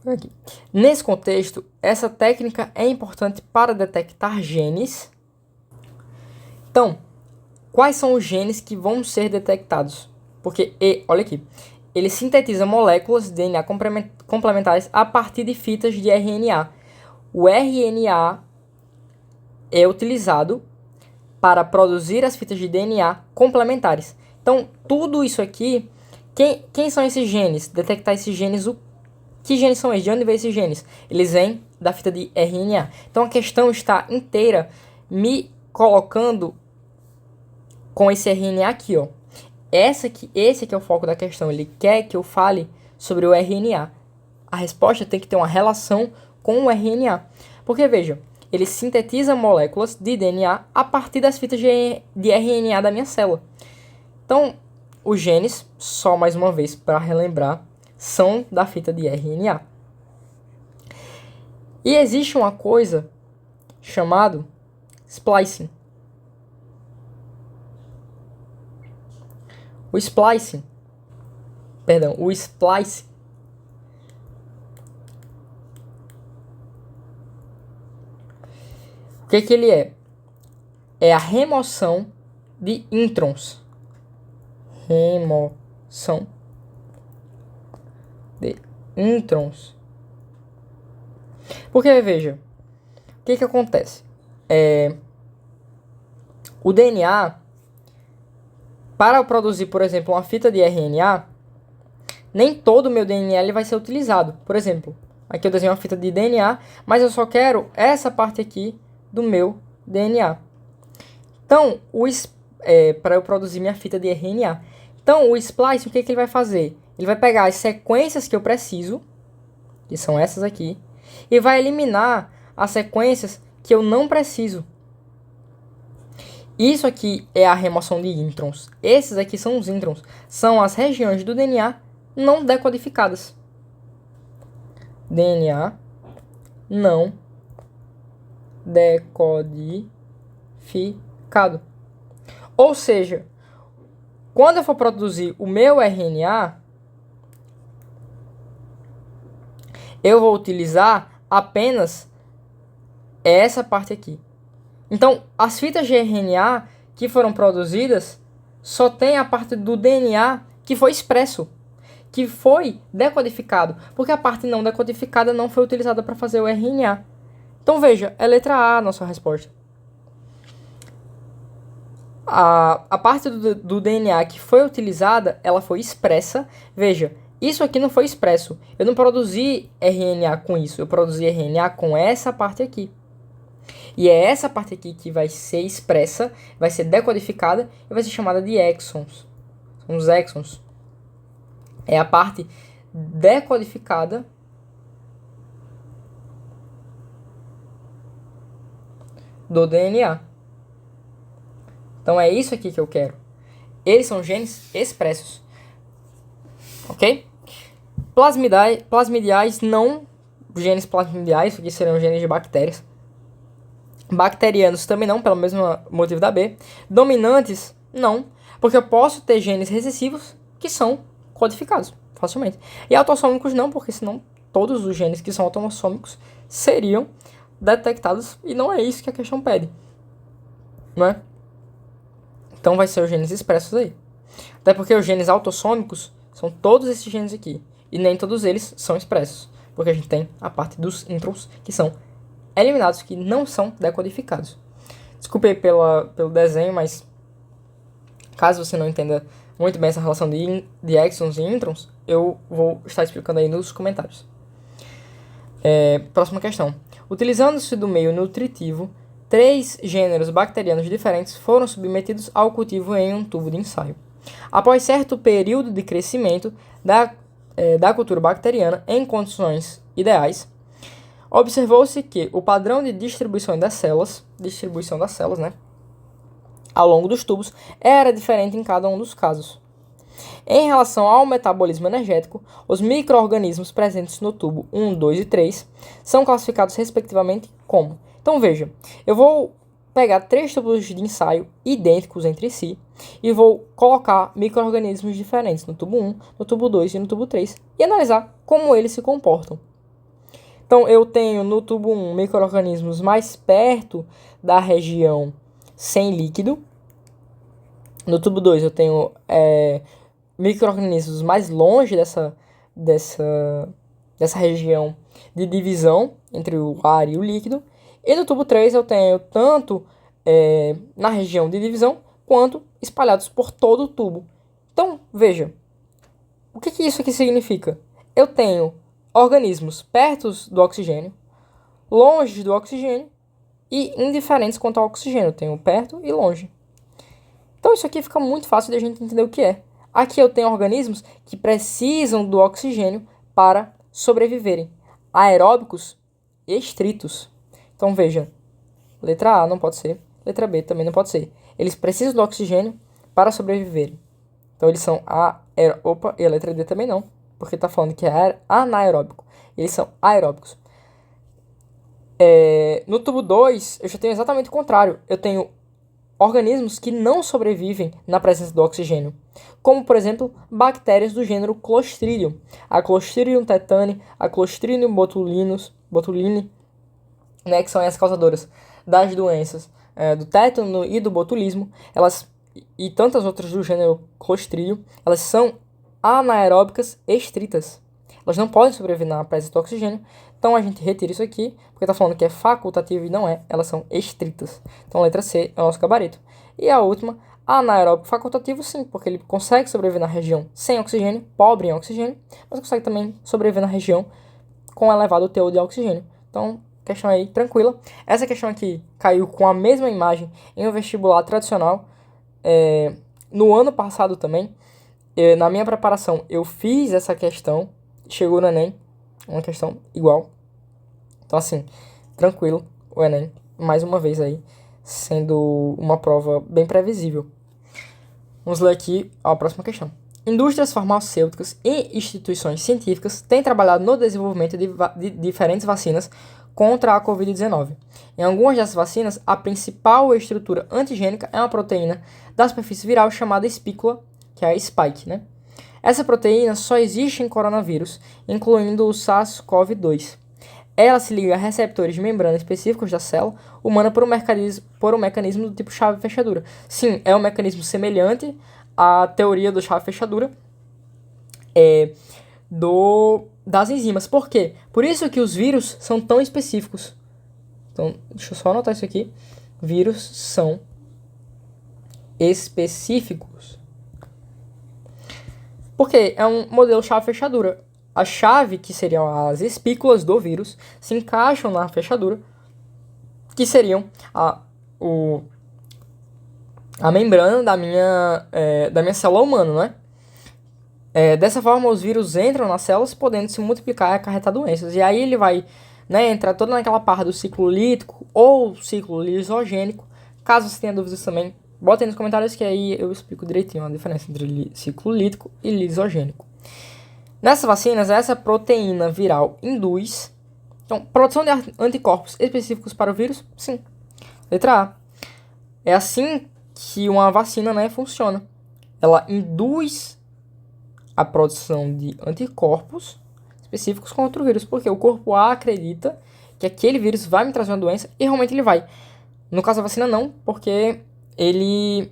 aqui. Nesse contexto, essa técnica é importante para detectar genes. Então, quais são os genes que vão ser detectados? Porque, olha aqui, ele sintetiza moléculas de DNA complementares a partir de fitas de RNA. O RNA é utilizado para produzir as fitas de DNA complementares. Então, tudo isso aqui, quem são esses genes? Detectar esses genes, que genes são esses? De onde vêm esses genes? Eles vêm da fita de RNA. Então, a questão está inteira me colocando com esse RNA aqui, ó. Esse aqui é o foco da questão. Ele quer que eu fale sobre o RNA. A resposta tem que ter uma relação com o RNA. Porque, veja, ele sintetiza moléculas de DNA a partir das fitas de RNA da minha célula. Então, os genes, só mais uma vez para relembrar, são da fita de RNA. E existe uma coisa chamada splicing. O splice, o que ele é? É a remoção de introns. Remoção de introns. Porque, veja, o que acontece? O DNA, para eu produzir, por exemplo, uma fita de RNA, nem todo o meu DNA ele vai ser utilizado. Por exemplo, aqui eu desenho uma fita de DNA, mas eu só quero essa parte aqui do meu DNA. Então, para eu produzir minha fita de RNA. Então, o splice, o que ele vai fazer? Ele vai pegar as sequências que eu preciso, que são essas aqui, e vai eliminar as sequências que eu não preciso. Isso aqui é a remoção de introns. Esses aqui são os introns. São as regiões do DNA não decodificadas. DNA não decodificado. Ou seja, quando eu for produzir o meu RNA, eu vou utilizar apenas essa parte aqui. Então, as fitas de RNA que foram produzidas só tem a parte do DNA que foi expresso, que foi decodificado, porque a parte não decodificada não foi utilizada para fazer o RNA. Então, veja, é letra A a nossa resposta. A parte do DNA que foi utilizada, ela foi expressa. Veja, isso aqui não foi expresso. Eu não produzi RNA com isso, eu produzi RNA com essa parte aqui. E é essa parte aqui que vai ser expressa, vai ser decodificada e vai ser chamada de exons. São os exons. É a parte decodificada do DNA. Então é isso aqui que eu quero. Eles são genes expressos. Ok? Plasmidiais não. Genes plasmidiais, que seriam genes de bactérias. Bacterianos também não, pelo mesmo motivo da B. Dominantes, não. Porque eu posso ter genes recessivos que são codificados facilmente. E autossômicos não, porque senão todos os genes que são autossômicos seriam detectados. E não é isso que a questão pede. Não é? Então vai ser os genes expressos aí. Até porque os genes autossômicos são todos esses genes aqui. E nem todos eles são expressos. Porque a gente tem a parte dos introns que são eliminados, que não são decodificados. Desculpe aí pelo desenho, mas caso você não entenda muito bem essa relação de exons e introns, eu vou estar explicando aí nos comentários. Próxima questão. Utilizando-se do meio nutritivo, 3 gêneros bacterianos diferentes foram submetidos ao cultivo em um tubo de ensaio. Após certo período de crescimento da cultura bacteriana em condições ideais, observou-se que o padrão de distribuição das células, né, ao longo dos tubos, era diferente em cada um dos casos. Em relação ao metabolismo energético, os micro-organismos presentes no tubo 1, 2 e 3 são classificados respectivamente como. Então veja, eu vou pegar 3 tubos de ensaio idênticos entre si e vou colocar micro-organismos diferentes no tubo 1, no tubo 2 e no tubo 3 e analisar como eles se comportam. Então eu tenho no tubo 1 micro-organismos mais perto da região sem líquido. No tubo 2 eu tenho micro-organismos mais longe dessa região de divisão entre o ar e o líquido. E no tubo 3 eu tenho tanto na região de divisão quanto espalhados por todo o tubo. Então, veja, o que isso aqui significa? Eu tenho organismos perto do oxigênio, longe do oxigênio e indiferentes quanto ao oxigênio. Eu tenho perto e longe. Então isso aqui fica muito fácil de a gente entender o que é. Aqui eu tenho organismos que precisam do oxigênio para sobreviverem. Aeróbicos estritos. Então veja, letra A não pode ser, letra B também não pode ser. Eles precisam do oxigênio para sobreviverem. Então eles são e a letra D também não, porque está falando que é anaeróbico. Eles são aeróbicos. No tubo 2, eu já tenho exatamente o contrário. Eu tenho organismos que não sobrevivem na presença do oxigênio, como, por exemplo, bactérias do gênero Clostridium. A Clostridium tetani, a Clostridium botulinum, né, que são as causadoras das doenças do tétano e do botulismo, e tantas outras do gênero Clostridium, elas são anaeróbicas estritas. Elas não podem sobreviver na presença do oxigênio. Então a gente retira isso aqui, porque está falando que é facultativo e não é. Elas são estritas. Então a letra C é o nosso gabarito. E a última, anaeróbico facultativo, sim, porque ele consegue sobreviver na região sem oxigênio, pobre em oxigênio, mas consegue também sobreviver na região com elevado teor de oxigênio. Então, questão aí tranquila. Essa questão aqui caiu com a mesma imagem em um vestibular tradicional. No ano passado também, na minha preparação, eu fiz essa questão. Chegou no Enem, uma questão igual. Então, assim, tranquilo o Enem, mais uma vez aí, sendo uma prova bem previsível. Vamos ler aqui a próxima questão. Indústrias farmacêuticas e instituições científicas têm trabalhado no desenvolvimento de diferentes vacinas contra a Covid-19. Em algumas dessas vacinas, a principal estrutura antigênica é uma proteína da superfície viral chamada espícula, que é a spike, né? Essa proteína só existe em coronavírus, incluindo o SARS-CoV-2. Ela se liga a receptores de membrana específicos da célula humana por um mecanismo do tipo chave-fechadura. Sim, é um mecanismo semelhante à teoria do chave-fechadura das enzimas. Por quê? Por isso que os vírus são tão específicos. Então, deixa eu só anotar isso aqui. Vírus são específicos. Porque é um modelo chave-fechadura. A chave, que seriam as espículas do vírus, se encaixam na fechadura, que seriam a membrana da minha célula humana, né? Dessa forma, os vírus entram nas células, podendo se multiplicar e acarretar doenças. E aí ele vai, né, entrar toda naquela parte do ciclo lítico ou ciclo lisogênico. Caso você tenha dúvidas também, botem nos comentários que aí eu explico direitinho a diferença entre ciclo lítico e lisogênico. Nessas vacinas, essa proteína viral induz produção de anticorpos específicos para o vírus? Sim. Letra A. É assim que uma vacina, né, funciona. Ela induz a produção de anticorpos específicos contra o vírus, porque o corpo A acredita que aquele vírus vai me trazer uma doença e realmente ele vai. No caso da vacina, não, porque ele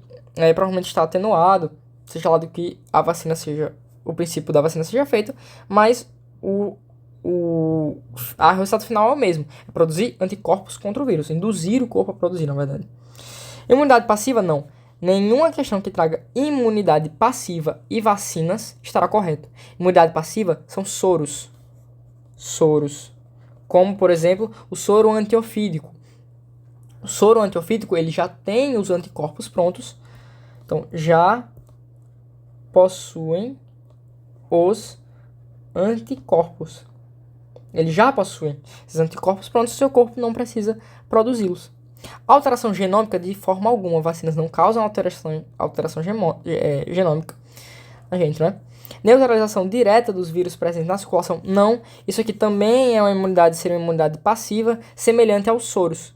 provavelmente está atenuado, seja lá do que a vacina seja, o princípio da vacina seja feito, mas o resultado final é o mesmo, é produzir anticorpos contra o vírus, induzir o corpo a produzir, na verdade. Imunidade passiva, não. Nenhuma questão que traga imunidade passiva e vacinas estará correta. Imunidade passiva são soros. Soros. Como, por exemplo, o soro antiofídico. O soro antiofídico, ele já tem os anticorpos prontos. Então, já possuem os anticorpos. Ele já possui esses anticorpos prontos, seu corpo não precisa produzi-los. Alteração genômica, de forma alguma. Vacinas não causam alteração genômica na gente, né? Neutralização direta dos vírus presentes na circulação, não. Isso aqui também é uma imunidade, seria uma imunidade passiva, semelhante aos soros.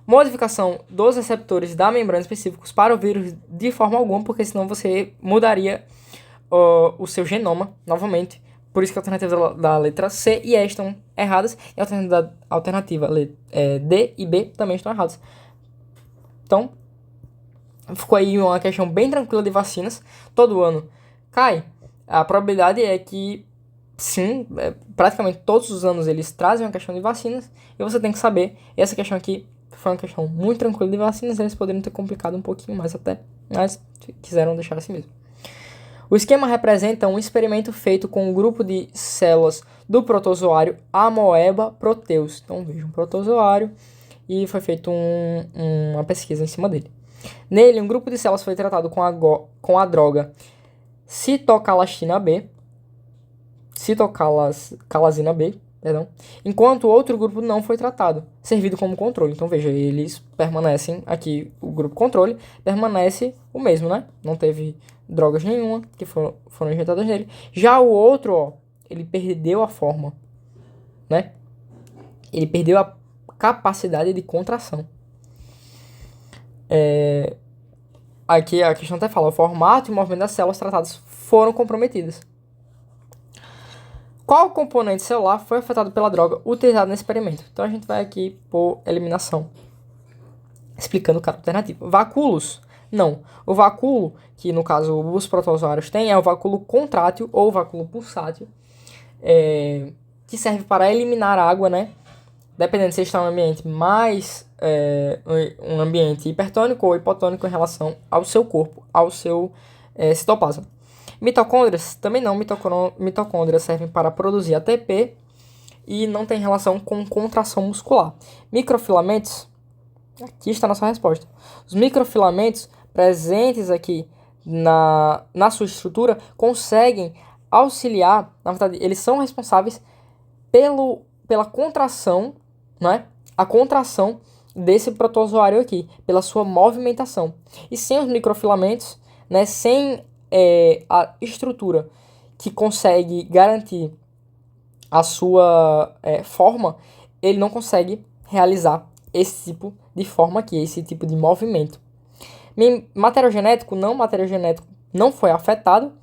Modificação dos receptores da membrana específicos para o vírus, de forma alguma, porque senão você mudaria o seu genoma novamente. Por isso que a alternativa da letra C e E estão erradas, e a alternativa D e B também estão erradas. Então, ficou aí uma questão bem tranquila de vacinas. Todo ano cai. A probabilidade é que, sim, praticamente todos os anos eles trazem uma questão de vacinas, e você tem que saber. Essa questão aqui foi uma questão muito tranquila de vacinas, eles poderiam ter complicado um pouquinho mais até, mas quiseram deixar assim mesmo. O esquema representa um experimento feito com um grupo de células do protozoário Amoeba proteus. Então, veja, um protozoário e foi feita uma pesquisa em cima dele. Nele, um grupo de células foi tratado com a droga citocalasina B, citocalazina B, perdão, enquanto o outro grupo não foi tratado, servido como controle. Então, veja, eles permanecem aqui, o grupo controle permanece o mesmo, né? Não teve drogas nenhuma que foram injetadas nele. Já o outro, ó, ele perdeu a forma, né? Ele perdeu a capacidade de contração. Aqui a questão até fala, o formato e o movimento das células tratadas foram comprometidas. Qual componente celular foi afetado pela droga utilizada nesse experimento? Então a gente vai aqui por eliminação, explicando cada alternativa. Vacúolos? Não. O vacúolo, que no caso os protozoários têm, é o vacúolo contrátil ou vacúolo pulsátil, que serve para eliminar água, né? Dependendo se está em um ambiente um ambiente hipertônico ou hipotônico em relação ao seu corpo, ao seu citoplasma. Mitocôndrias? Também não. Mitocôndrias servem para produzir ATP e não tem relação com contração muscular. Microfilamentos? Aqui está a nossa resposta. Os microfilamentos presentes aqui na sua estrutura conseguem auxiliar, na verdade, eles são responsáveis pela contração, né? A contração desse protozoário aqui, pela sua movimentação. E sem os microfilamentos, né, sem a estrutura que consegue garantir a sua forma, ele não consegue realizar esse tipo de forma aqui, esse tipo de movimento. Material genético não foi afetado,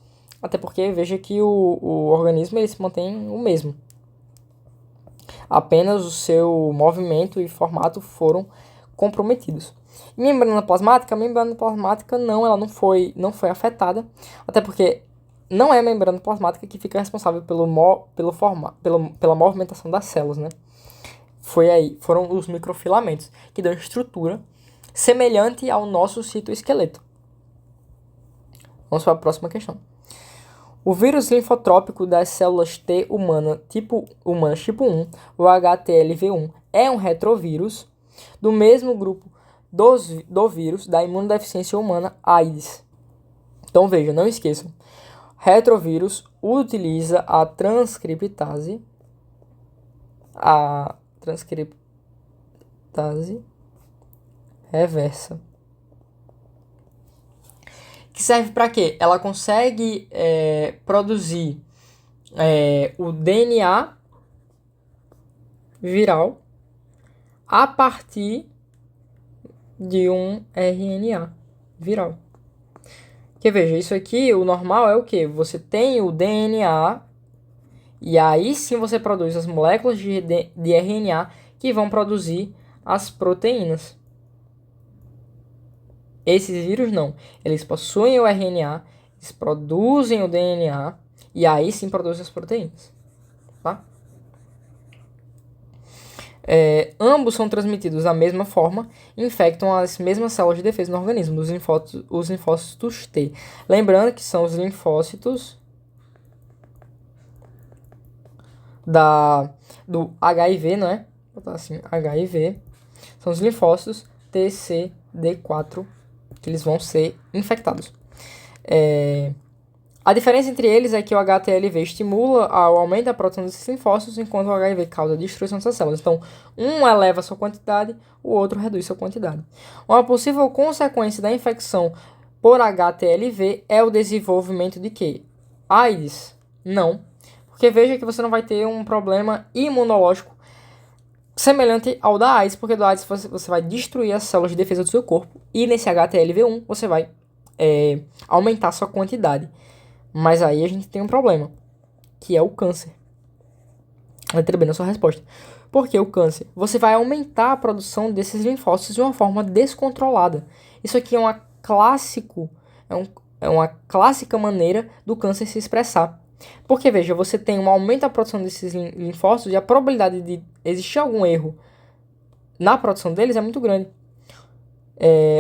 até porque veja que o organismo ele se mantém o mesmo. Apenas o seu movimento e formato foram comprometidos. Membrana plasmática? A membrana plasmática ela não foi afetada, até porque não é a membrana plasmática que fica responsável pela movimentação das células, né? Foram os microfilamentos que dão estrutura semelhante ao nosso citoesqueleto. Vamos para a próxima questão. O vírus linfotrópico das células T humanas tipo 1, o HTLV1, é um retrovírus do mesmo grupo do vírus da imunodeficiência humana AIDS. Então veja, não esqueçam. Retrovírus utiliza a transcriptase reversa. Que serve para quê? Ela consegue produzir o DNA viral a partir de um RNA viral. Que veja, isso aqui, o normal é o quê? Você tem o DNA e aí sim você produz as moléculas de RNA que vão produzir as proteínas. Esses vírus não. Eles possuem o RNA, eles produzem o DNA e aí sim produzem as proteínas. Tá? Ambos são transmitidos da mesma forma e infectam as mesmas células de defesa no organismo, os linfócitos T. Lembrando que são os linfócitos do HIV, não é? Vou botar assim, HIV. São os linfócitos TCD4 que eles vão ser infectados. A diferença entre eles é que o HTLV estimula o aumento da produção desses linfócitos, enquanto o HIV causa destruição dessas células. Então, um eleva sua quantidade, o outro reduz sua quantidade. Uma possível consequência da infecção por HTLV é o desenvolvimento de quê? AIDS? Não. Porque veja que você não vai ter um problema imunológico semelhante ao da AIDS, porque do AIDS você vai destruir as células de defesa do seu corpo, e nesse HTLV1 você vai aumentar sua quantidade. Mas aí a gente tem um problema, que é o câncer. Letra B na sua resposta. Por que o câncer? Você vai aumentar a produção desses linfócitos de uma forma descontrolada. Isso aqui é uma clássica maneira do câncer se expressar. Porque, veja, você tem um aumento da produção desses linfócitos e a probabilidade de existir algum erro na produção deles é muito grande.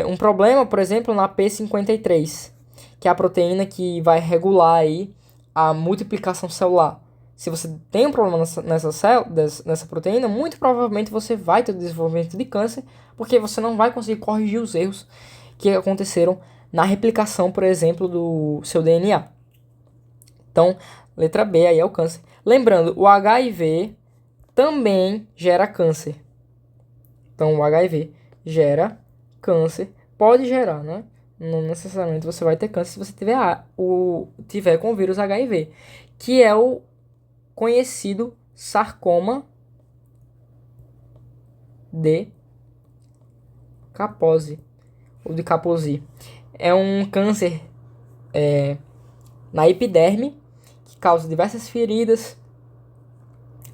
Um problema, por exemplo, na P53, que é a proteína que vai regular aí a multiplicação celular. Se você tem um problema nessa proteína, muito provavelmente você vai ter o desenvolvimento de câncer, porque você não vai conseguir corrigir os erros que aconteceram na replicação, por exemplo, do seu DNA. Então, letra B aí é o câncer. Lembrando, o HIV também gera câncer. Então, o HIV gera câncer. Pode gerar, né? Não necessariamente você vai ter câncer se você tiver com o vírus HIV, que é o conhecido sarcoma de Kaposi, ou de Kaposi. É um câncer na epiderme, que causa diversas feridas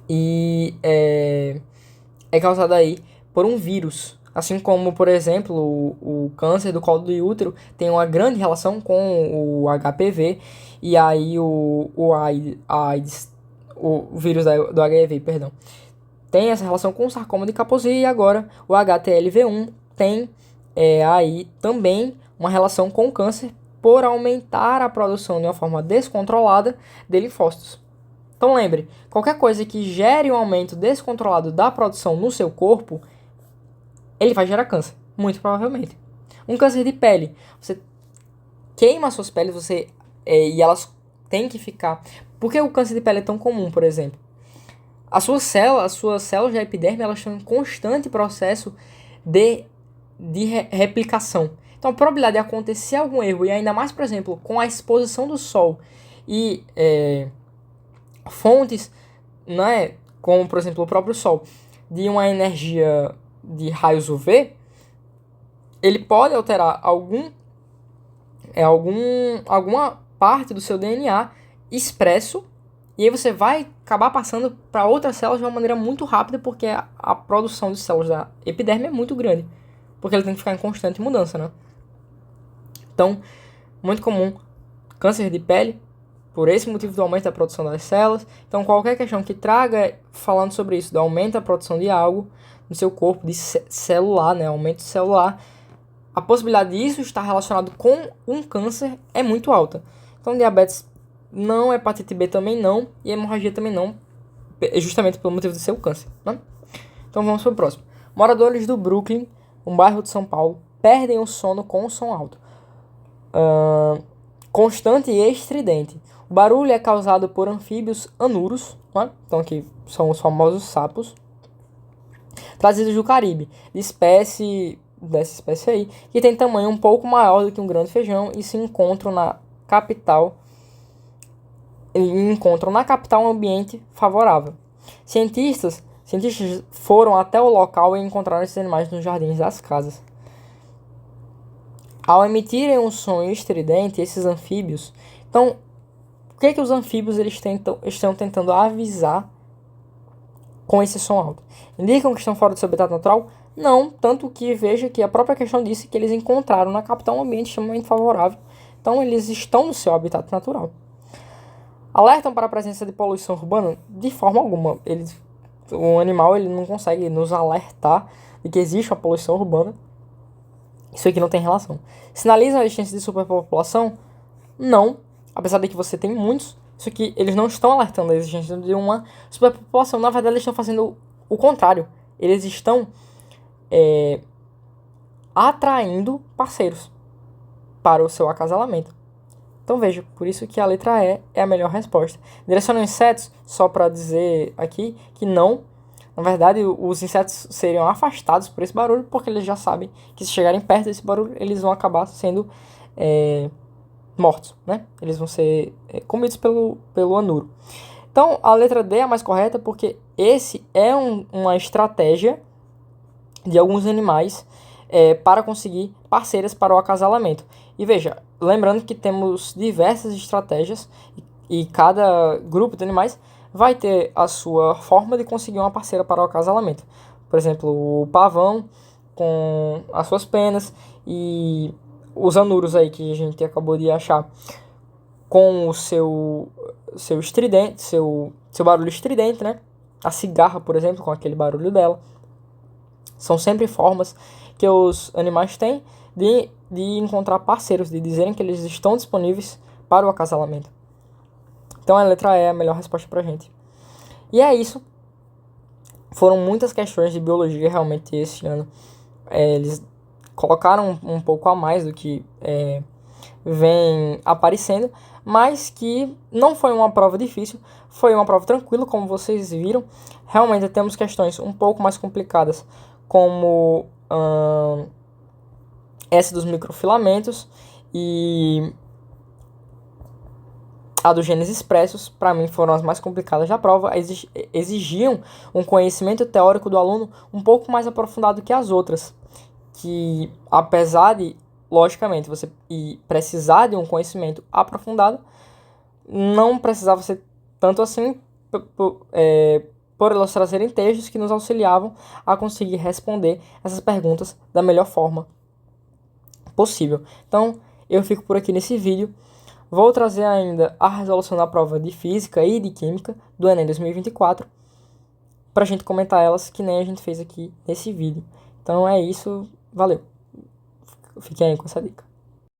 e é causado aí por um vírus. Assim como, por exemplo, o câncer do colo do útero tem uma grande relação com o HPV e aí o vírus do HIV, perdão, tem essa relação com o sarcoma de Kaposi, e agora o HTLV1 tem aí também uma relação com o câncer por aumentar a produção de uma forma descontrolada de linfócitos. Então lembre, qualquer coisa que gere um aumento descontrolado da produção no seu corpo, ele vai gerar câncer, muito provavelmente. Um câncer de pele, você queima suas peles, e elas têm que ficar... Por que o câncer de pele é tão comum, por exemplo? As suas células da epiderme, elas estão em constante processo de replicação. Então, a probabilidade de acontecer algum erro, e ainda mais, por exemplo, com a exposição do sol e fontes, né, como, por exemplo, o próprio sol, de uma energia de raios UV, ele pode alterar alguma parte do seu DNA expresso, e aí você vai acabar passando para outras células de uma maneira muito rápida, porque a produção de células da epiderme é muito grande, porque ele tem que ficar em constante mudança, né? Então, muito comum câncer de pele, por esse motivo do aumento da produção das células. Então, qualquer questão que traga falando sobre isso, do aumento da produção de algo no seu corpo, de celular, né, aumento celular, a possibilidade disso estar relacionado com um câncer é muito alta. Então, diabetes não, hepatite B também não, e hemorragia também não, justamente pelo motivo de ser o câncer, né? Então vamos para o próximo. Moradores do Brooklyn, um bairro de São Paulo, perdem o sono com o som alto, constante e estridente. O barulho é causado por anfíbios anuros, né? Então aqui são os famosos sapos, trazidos do Caribe, dessa espécie aí, que tem tamanho um pouco maior do que um grande feijão e se encontram na capital um ambiente favorável. Cientistas foram até o local e encontraram esses animais nos jardins das casas. Ao emitirem um som estridente, esses anfíbios... Então, o que os anfíbios estão tentando avisar com esse som alto? Indicam que estão fora do seu habitat natural? Não, tanto que veja que a própria questão disse que eles encontraram na capital um ambiente extremamente favorável. Então, eles estão no seu habitat natural. Alertam para a presença de poluição urbana? De forma alguma. O animal ele não consegue nos alertar de que existe uma poluição urbana. Isso aqui não tem relação. Sinalizam a existência de superpopulação? Não. Apesar de que você tem muitos, isso aqui eles não estão alertando a existência de uma superpopulação. Na verdade, eles estão fazendo o contrário. Eles estão atraindo parceiros para o seu acasalamento. Então veja, por isso que a letra E é a melhor resposta. Direcionam insetos, só para dizer aqui que não. Na verdade, os insetos seriam afastados por esse barulho, porque eles já sabem que se chegarem perto desse barulho, eles vão acabar sendo mortos, né? Eles vão ser comidos pelo anuro. Então, a letra D é a mais correta, porque esse é uma estratégia de alguns animais para conseguir parceiras para o acasalamento. E veja, lembrando que temos diversas estratégias e cada grupo de animais vai ter a sua forma de conseguir uma parceira para o acasalamento. Por exemplo, o pavão com as suas penas e os anuros aí que a gente acabou de achar com o seu estridente, seu barulho estridente, né? A cigarra, por exemplo, com aquele barulho dela. São sempre formas que os animais têm de encontrar parceiros, de dizerem que eles estão disponíveis para o acasalamento. Então a letra E é a melhor resposta pra gente. E é isso. Foram muitas questões de biologia realmente esse ano. Eles colocaram um pouco a mais do que vem aparecendo, mas que não foi uma prova difícil, foi uma prova tranquila, como vocês viram. Realmente temos questões um pouco mais complicadas, como essa dos microfilamentos e a dos genes expressos. Para mim foram as mais complicadas da prova, exigiam um conhecimento teórico do aluno um pouco mais aprofundado que as outras, que apesar de, logicamente, você precisar de um conhecimento aprofundado, não precisava ser tanto assim, por elas trazerem textos que nos auxiliavam a conseguir responder essas perguntas da melhor forma possível. Então, eu fico por aqui nesse vídeo. Vou trazer ainda a resolução da prova de Física e de Química do Enem 2024 para a gente comentar elas, que nem a gente fez aqui nesse vídeo. Então é isso, valeu. Fiquem aí com essa dica.